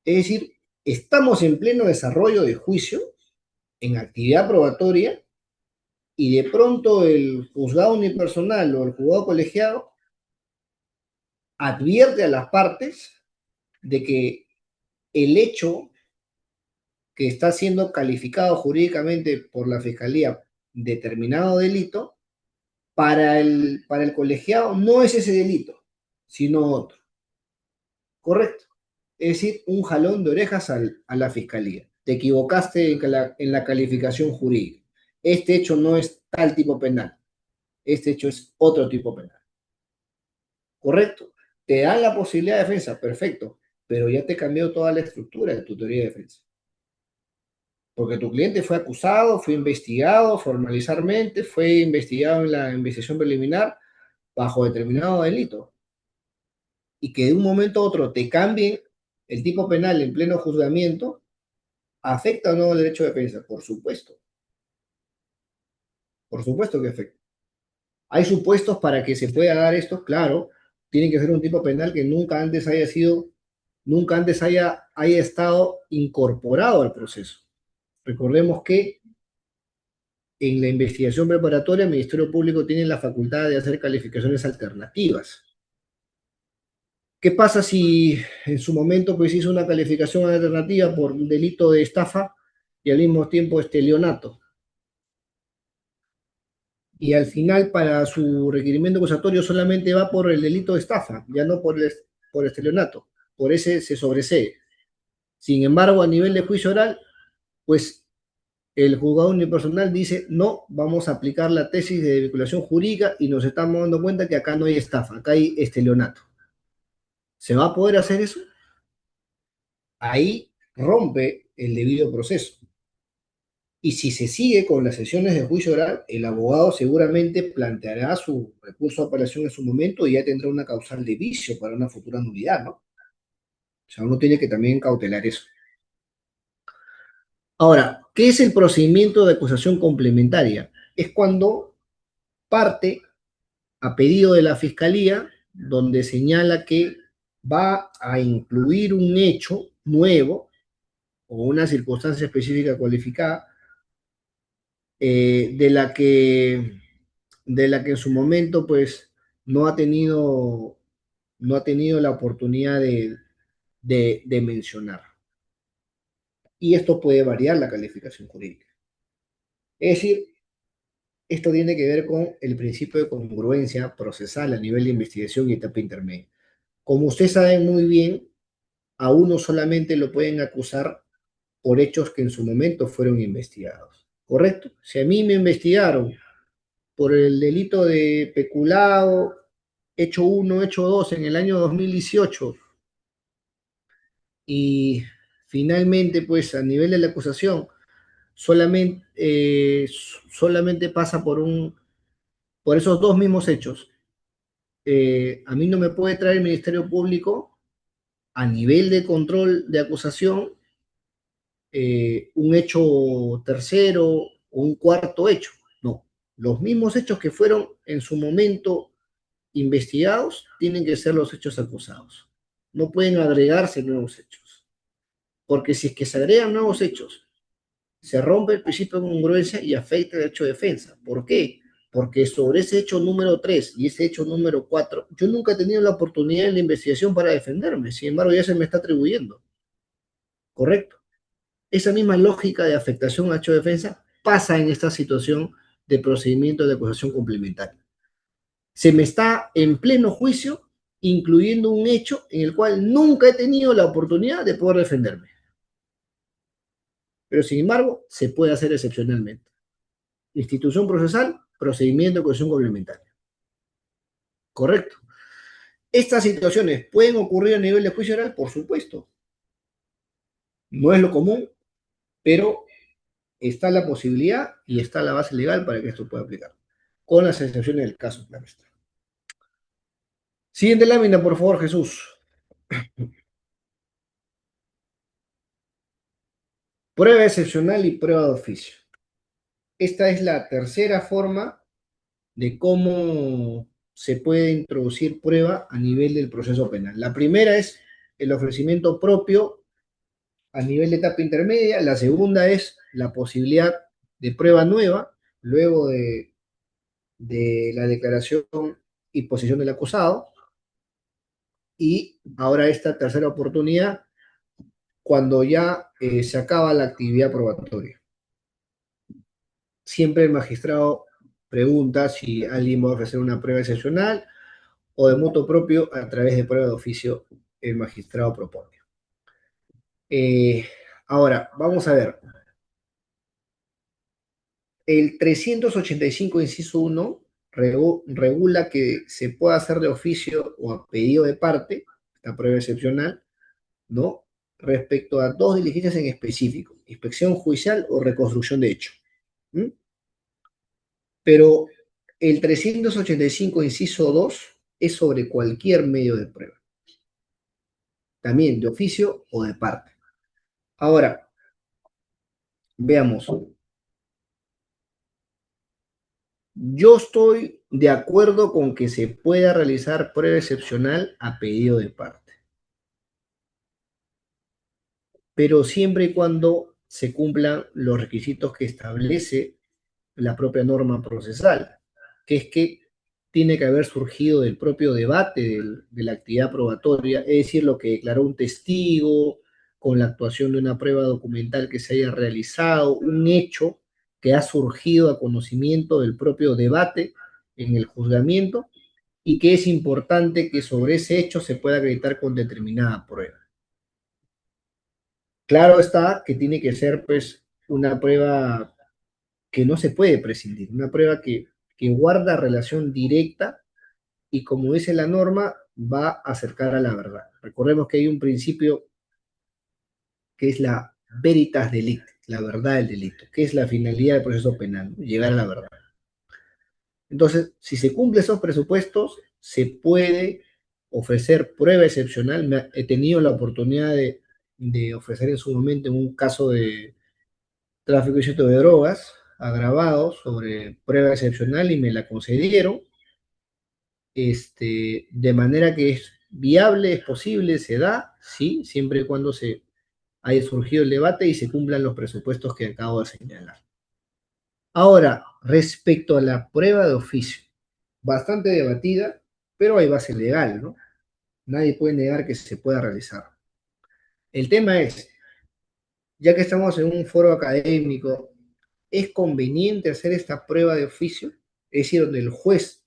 Es decir, estamos en pleno desarrollo de juicio, en actividad probatoria, y de pronto el juzgado unipersonal o el juzgado colegiado advierte a las partes de que el hecho que está siendo calificado jurídicamente por la fiscalía determinado delito, para el colegiado no es ese delito, sino otro. ¿Correcto? Es decir, un jalón de orejas a la fiscalía. Te equivocaste en la calificación jurídica. Este hecho no es tal tipo penal. Este hecho es otro tipo penal. ¿Correcto? Te dan la posibilidad de defensa, perfecto, pero ya te cambió toda la estructura de tu teoría de defensa. Porque tu cliente fue acusado, fue investigado formalizarmente, fue investigado en la investigación preliminar bajo determinado delito. Y que de un momento a otro te cambien el tipo penal en pleno juzgamiento, ¿afecta o no el derecho de defensa? Por supuesto que afecta. ¿Hay supuestos para que se pueda dar esto? Claro, tiene que ser un tipo penal que nunca antes haya estado incorporado al proceso. Recordemos que en la investigación preparatoria el Ministerio Público tiene la facultad de hacer calificaciones alternativas. ¿Qué pasa si en su momento pues hizo una calificación alternativa por delito de estafa y al mismo tiempo estelionato? Y al final para su requerimiento acusatorio solamente va por el delito de estafa, ya no por estelionato. Por ese se sobresee. Sin embargo, a nivel de juicio oral, pues el juzgado unipersonal dice, no, vamos a aplicar la tesis de vinculación jurídica y nos estamos dando cuenta que acá no hay estafa, acá hay estelionato. ¿Se va a poder hacer eso? Ahí rompe el debido proceso. Y si se sigue con las sesiones de juicio oral, el abogado seguramente planteará su recurso de apelación en su momento y ya tendrá una causal de vicio para una futura nulidad, ¿no? O sea, uno tiene que también cautelar eso. Ahora, ¿qué es el procedimiento de acusación complementaria? Es cuando parte a pedido de la fiscalía, donde señala que va a incluir un hecho nuevo o una circunstancia específica cualificada eh, de la que, de la que en su momento pues no ha tenido, no ha tenido la oportunidad de mencionar. Y esto puede variar la calificación jurídica. Es decir, esto tiene que ver con el principio de congruencia procesal a nivel de investigación y etapa intermedia. Como ustedes saben muy bien, a uno solamente lo pueden acusar por hechos que en su momento fueron investigados. ¿Correcto? Si a mí me investigaron por el delito de peculado, hecho uno, hecho 2 en el año 2018 y finalmente, pues a nivel de la acusación, solamente pasa por esos dos mismos hechos. A mí no me puede traer el Ministerio Público a nivel de control de acusación un hecho tercero o un cuarto hecho. No, los mismos hechos que fueron en su momento investigados tienen que ser los hechos acusados. No pueden agregarse nuevos hechos, porque si es que se agregan nuevos hechos, se rompe el principio de congruencia y afecta el hecho de defensa. ¿Por qué? Porque sobre ese hecho número 3 y ese hecho número 4 yo nunca he tenido la oportunidad en la investigación para defenderme, sin embargo ya se me está atribuyendo, ¿correcto? Esa misma lógica de afectación al hecho de defensa pasa en esta situación de procedimiento de acusación complementaria. Se me está en pleno juicio incluyendo un hecho en el cual nunca he tenido la oportunidad de poder defenderme. Pero sin embargo, se puede hacer excepcionalmente. Institución procesal, procedimiento de acusación complementaria. Correcto. ¿Estas situaciones pueden ocurrir a nivel de juicio oral? Por supuesto. No es lo común, pero está la posibilidad y está la base legal para que esto pueda aplicar. Con las excepciones del caso, claro está. Siguiente lámina, por favor, Jesús. Prueba excepcional y prueba de oficio. Esta es la tercera forma de cómo se puede introducir prueba a nivel del proceso penal. La primera es el ofrecimiento propio a nivel de etapa intermedia. La segunda es la posibilidad de prueba nueva luego de la declaración y posición del acusado. Y ahora esta tercera oportunidad cuando ya se acaba la actividad probatoria. Siempre el magistrado pregunta si alguien va a ofrecer una prueba excepcional o de motu propio a través de prueba de oficio el magistrado propone. Eh, Ahora, vamos a ver. El 385, inciso uno regula que se pueda hacer de oficio o a pedido de parte, esta prueba excepcional, ¿no? Respecto a dos diligencias en específico, inspección judicial o reconstrucción de hecho. ¿Mm? Pero el 385, inciso 2, es sobre cualquier medio de prueba, también de oficio o de parte. Ahora, veamos, yo estoy de acuerdo con que se pueda realizar prueba excepcional a pedido de parte, pero siempre y cuando se cumplan los requisitos que establece la propia norma procesal, que es que tiene que haber surgido del propio debate de la actividad probatoria, es decir, lo que declaró un testigo, con la actuación de una prueba documental que se haya realizado, un hecho que ha surgido a conocimiento del propio debate en el juzgamiento y que es importante que sobre ese hecho se pueda acreditar con determinada prueba. Claro está que tiene que ser pues una prueba que no se puede prescindir, una prueba que guarda relación directa y como dice la norma, va a acercar a la verdad. Recordemos que hay un principio que es la veritas delicti, la verdad del delito, que es la finalidad del proceso penal, ¿no? Llegar a la verdad. Entonces, si se cumplen esos presupuestos, se puede ofrecer prueba excepcional. He tenido la oportunidad de ofrecer en su momento en un caso de tráfico ilícito de drogas agravado sobre prueba excepcional y me la concedieron, de manera que es viable, es posible, se da, sí, siempre y cuando se haya surgido el debate y se cumplan los presupuestos que acabo de señalar. Ahora, respecto a la prueba de oficio, bastante debatida, pero hay base legal, ¿no? Nadie puede negar que se pueda realizar. El tema es, ya que estamos en un foro académico, es conveniente hacer esta prueba de oficio, es decir, donde el juez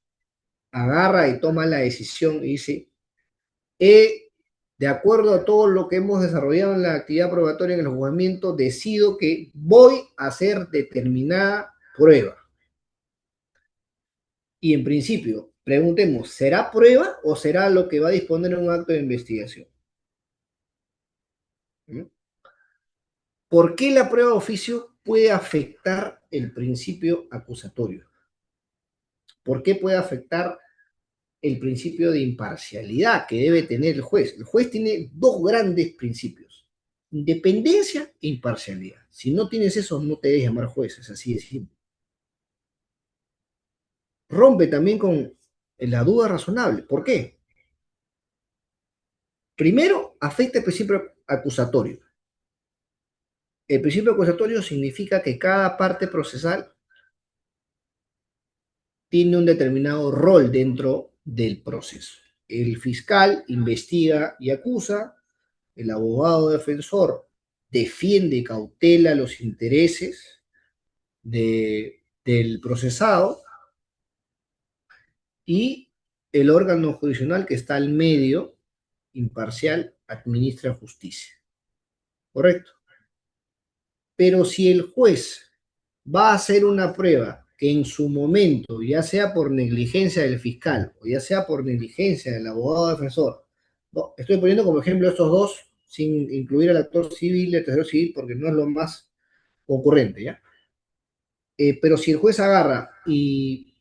agarra y toma la decisión y dice, de acuerdo a todo lo que hemos desarrollado en la actividad probatoria en el juzgamiento, decido que voy a hacer determinada prueba. Y en principio, preguntemos, ¿será prueba o será lo que va a disponer un acto de investigación? ¿Mm? ¿Por qué la prueba de oficio puede afectar el principio acusatorio? ¿Por qué puede afectar el principio de imparcialidad que debe tener el juez? El juez tiene dos grandes principios: independencia e imparcialidad. Si no tienes eso, no te debes llamar juez, es así de simple. Rompe también con la duda razonable. ¿Por qué? Primero, afecta el principio acusatorio. El principio acusatorio significa que cada parte procesal tiene un determinado rol dentro del proceso. El fiscal investiga y acusa, el abogado defensor defiende y cautela los intereses del procesado, y el órgano jurisdiccional que está al medio, imparcial, administra justicia. ¿Correcto? Pero si el juez va a hacer una prueba que en su momento, ya sea por negligencia del fiscal o ya sea por negligencia del abogado defensor, no, estoy poniendo como ejemplo estos dos sin incluir al actor civil y al tercero civil porque no es lo más concurrente, ¿ya? Pero si el juez agarra y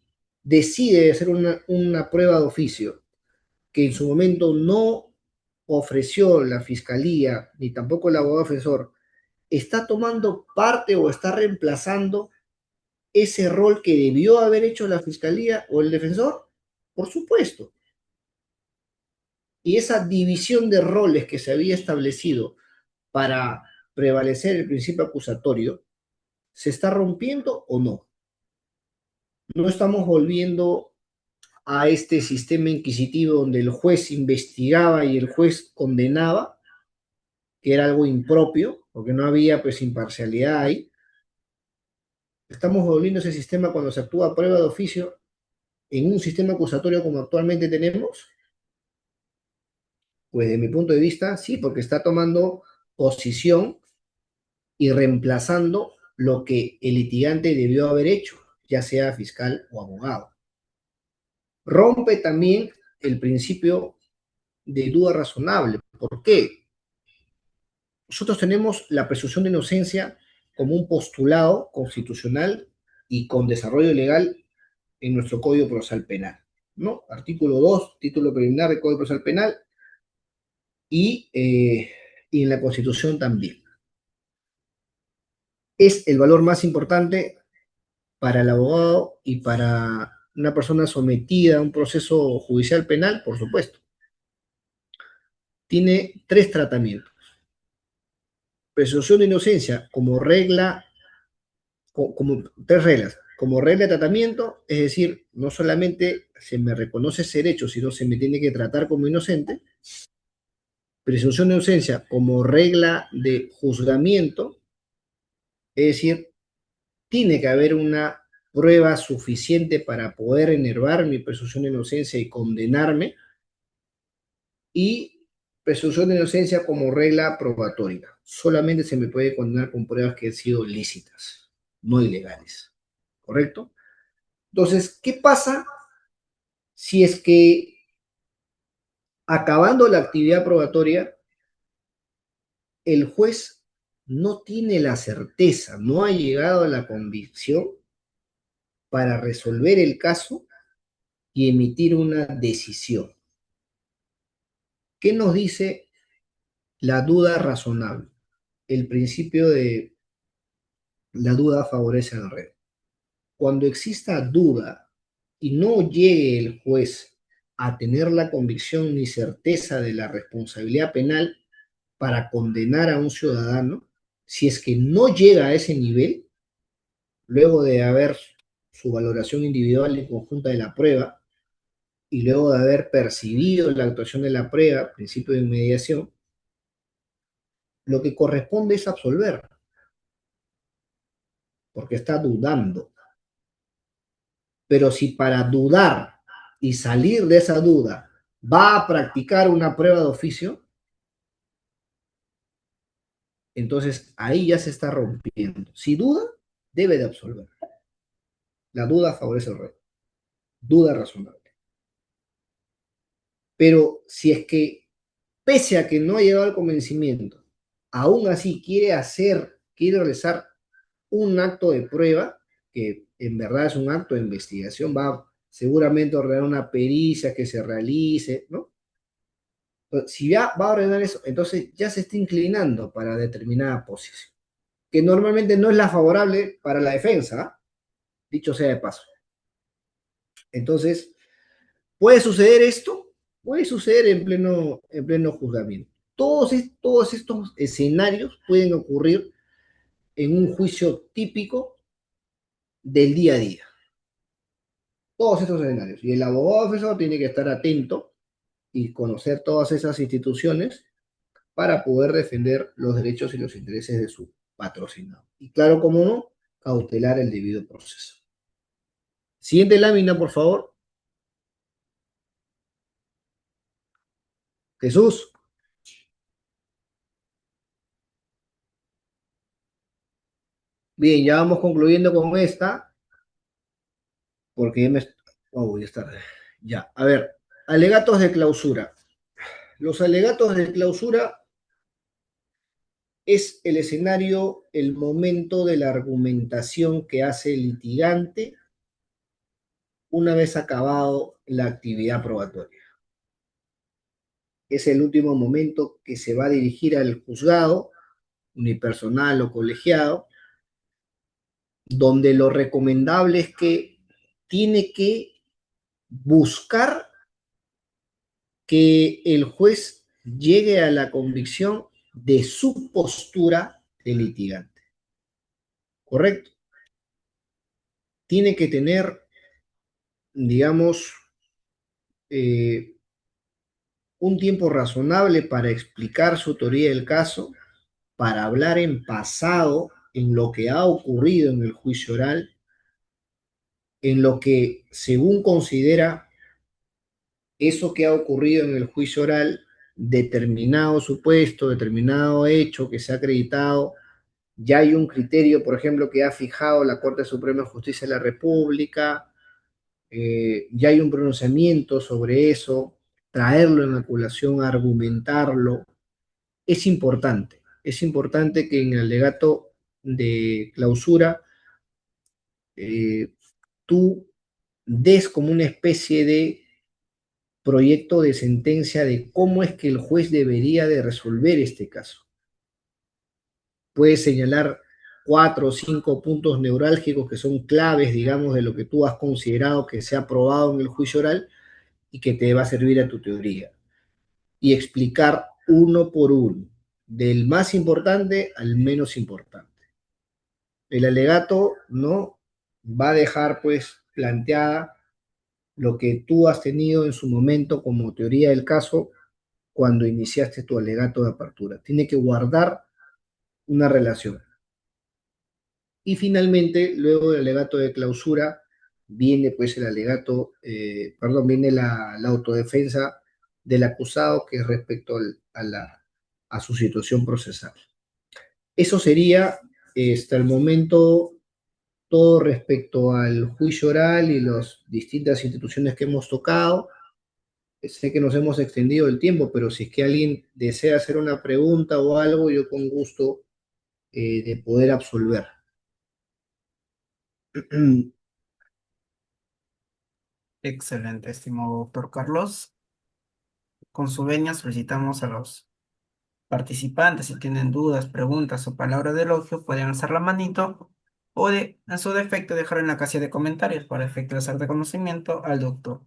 decide hacer una prueba de oficio que en su momento no ofreció la fiscalía ni tampoco el abogado defensor, está tomando parte o está reemplazando ese rol que debió haber hecho la fiscalía o el defensor, por supuesto. Y esa división de roles que se había establecido para prevalecer el principio acusatorio, ¿se está rompiendo o no? No estamos volviendo a este sistema inquisitivo donde el juez investigaba y el juez condenaba, que era algo impropio, porque no había pues imparcialidad ahí. Estamos volviendo a ese sistema cuando se actúa a prueba de oficio en un sistema acusatorio como actualmente tenemos. Pues de mi punto de vista, sí, porque está tomando posición y reemplazando lo que el litigante debió haber hecho, ya sea fiscal o abogado. Rompe también el principio de duda razonable. ¿Por qué? Nosotros tenemos la presunción de inocencia como un postulado constitucional y con desarrollo legal en nuestro Código Procesal Penal, ¿no? Artículo 2, título preliminar del Código Procesal Penal, y en la Constitución también. Es el valor más importante para el abogado y para una persona sometida a un proceso judicial penal, por supuesto. Tiene tres tratamientos. Presunción de inocencia como regla, como tres reglas. Como regla de tratamiento, es decir, no solamente se me reconoce ese derecho, sino se me tiene que tratar como inocente. Presunción de inocencia como regla de juzgamiento, es decir, tiene que haber una prueba suficiente para poder enervar mi presunción de inocencia y condenarme, y presunción de inocencia como regla probatoria. Solamente se me puede condenar con pruebas que han sido lícitas, no ilegales. ¿Correcto? Entonces, ¿qué pasa si es que acabando la actividad probatoria, el juez no tiene la certeza, no ha llegado a la convicción para resolver el caso y emitir una decisión? ¿Qué nos dice la duda razonable? El principio de la duda favorece al reo. Cuando exista duda y no llegue el juez a tener la convicción ni certeza de la responsabilidad penal para condenar a un ciudadano, si es que no llega a ese nivel, luego de haber su valoración individual y conjunta de la prueba, y luego de haber percibido la actuación de la prueba, principio de inmediación, lo que corresponde es absolver. porque está dudando. Pero si para dudar y salir de esa duda va a practicar una prueba de oficio, entonces ahí ya se está rompiendo. Si duda, debe de absolver. La duda favorece el rey. Duda razonable. Pero si es que, pese a que no ha llegado al convencimiento, aún así quiere realizar un acto de prueba, que en verdad es un acto de investigación, va seguramente a ordenar una pericia que se realice, ¿no? Si ya va a ordenar eso, entonces ya se está inclinando para determinada posición, que normalmente no es la favorable para la defensa, ¿eh? Dicho sea de paso. Entonces, ¿puede suceder esto? Puede suceder en pleno juzgamiento. Todos estos escenarios pueden ocurrir en un juicio típico del día a día. Todos estos escenarios. Y el abogado defensor tiene que estar atento y conocer todas esas instituciones para poder defender los derechos y los intereses de su patrocinado. Y claro, como no, cautelar el debido proceso. Siguiente lámina, por favor. Jesús. Bien, ya vamos concluyendo con esta, porque ya me... Oh, ya es tarde. Ya, a ver, alegatos de clausura. Los alegatos de clausura es el escenario, el momento de la argumentación que hace el litigante una vez acabado la actividad probatoria. Es el último momento que se va a dirigir al juzgado, unipersonal o colegiado, donde lo recomendable es que tiene que buscar que el juez llegue a la convicción de su postura de litigante. ¿Correcto? Tiene que tener, digamos, eh, un tiempo razonable para explicar su teoría del caso, para hablar en pasado en lo que ha ocurrido en el juicio oral, en lo que, según considera, eso que ha ocurrido en el juicio oral, determinado supuesto, determinado hecho que se ha acreditado, ya hay un criterio, por ejemplo, que ha fijado la Corte Suprema de Justicia de la República, ya hay un pronunciamiento sobre eso, traerlo en maculación, argumentarlo, es importante que en el alegato de clausura eh, tú des como una especie de proyecto de sentencia de cómo es que el juez debería de resolver este caso. Puedes señalar 4 o 5 puntos neurálgicos que son claves, digamos, de lo que tú has considerado que se ha probado en el juicio oral y que te va a servir a tu teoría. Y explicar uno por uno, del más importante al menos importante. El alegato no va a dejar pues planteada lo que tú has tenido en su momento como teoría del caso cuando iniciaste tu alegato de apertura. Tiene que guardar una relación. Y finalmente, luego del alegato de clausura, viene pues el alegato, viene la autodefensa del acusado que es respecto a su situación procesal. Eso sería hasta el momento todo respecto al juicio oral y las distintas instituciones que hemos tocado. Sé que nos hemos extendido el tiempo, pero si es que alguien desea hacer una pregunta o algo, yo con gusto de poder absolver. Excelente, estimado doctor Carlos. Con su venia solicitamos a los participantes, si tienen dudas, preguntas o palabras de elogio, pueden alzar la manito o en su defecto dejar en la casilla de comentarios para efecto de hacer reconocimiento al doctor.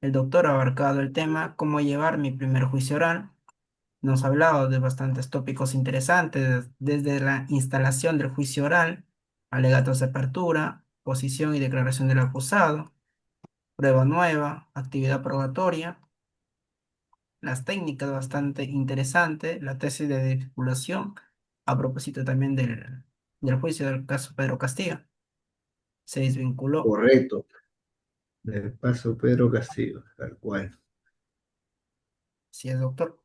El doctor ha abarcado el tema cómo llevar mi primer juicio oral. Nos ha hablado de bastantes tópicos interesantes, desde la instalación del juicio oral, alegatos de apertura, posición y declaración del acusado, prueba nueva, actividad probatoria, las técnicas bastante interesantes, la tesis de vinculación, a propósito también del del juicio del caso Pedro Castillo. Se desvinculó. Correcto. Del paso Pedro Castillo, tal cual. Si es doctor.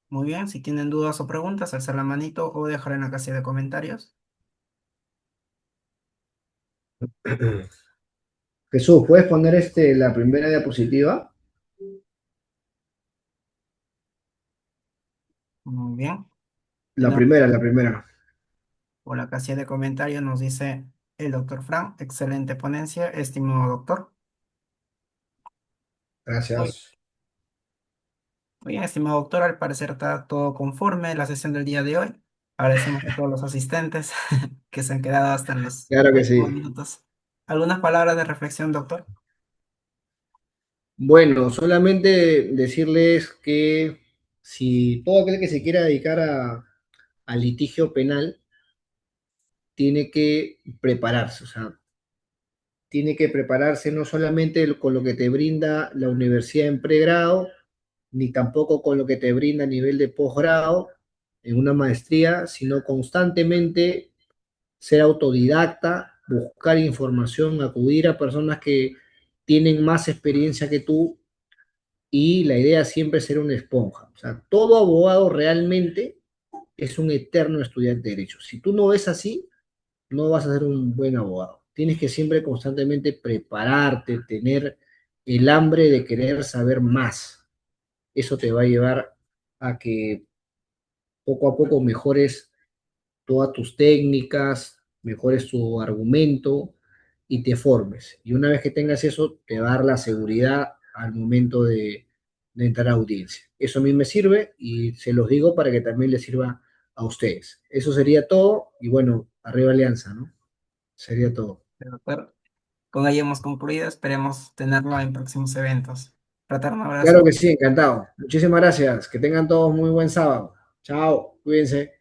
Muy bien, si tienen dudas o preguntas, alzar la manito o dejar en la casilla de comentarios. Jesús, ¿puedes poner la primera diapositiva? Muy bien. La Tenemos primera, la primera. por la casilla de comentarios, nos dice el doctor Frank, excelente ponencia, estimado doctor. Muy, Gracias. muy bien, estimado doctor, al parecer está todo conforme la sesión del día de hoy. Agradecemos a todos los asistentes que se han quedado hasta los Claro que últimos sí. minutos. ¿Algunas palabras de reflexión, doctor? Bueno, solamente decirles que si todo aquel que se quiera dedicar al litigio penal tiene que prepararse, o sea, tiene que prepararse no solamente con lo que te brinda la universidad en pregrado, ni tampoco con lo que te brinda a nivel de posgrado en una maestría, sino constantemente ser autodidacta, buscar información, acudir a personas que tienen más experiencia que tú y la idea siempre es ser una esponja. O sea, todo abogado realmente es un eterno estudiante de derecho. Si tú no ves así, no vas a ser un buen abogado. Tienes que siempre constantemente prepararte, tener el hambre de querer saber más. Eso te va a llevar a que poco a poco mejores todas tus técnicas, mejores tu argumento y te formes. Y una vez que tengas eso, te va a dar la seguridad al momento de entrar a audiencia. Eso a mí me sirve y se los digo para que también les sirva a ustedes. Eso sería todo y bueno, arriba Alianza, ¿no? Sería todo. Doctor, con ello hemos concluido. Esperemos tenerlo en próximos eventos. Fraterno Claro abrazo. que sí, encantado. Muchísimas gracias. Que tengan todos muy buen sábado. Chao, cuídense.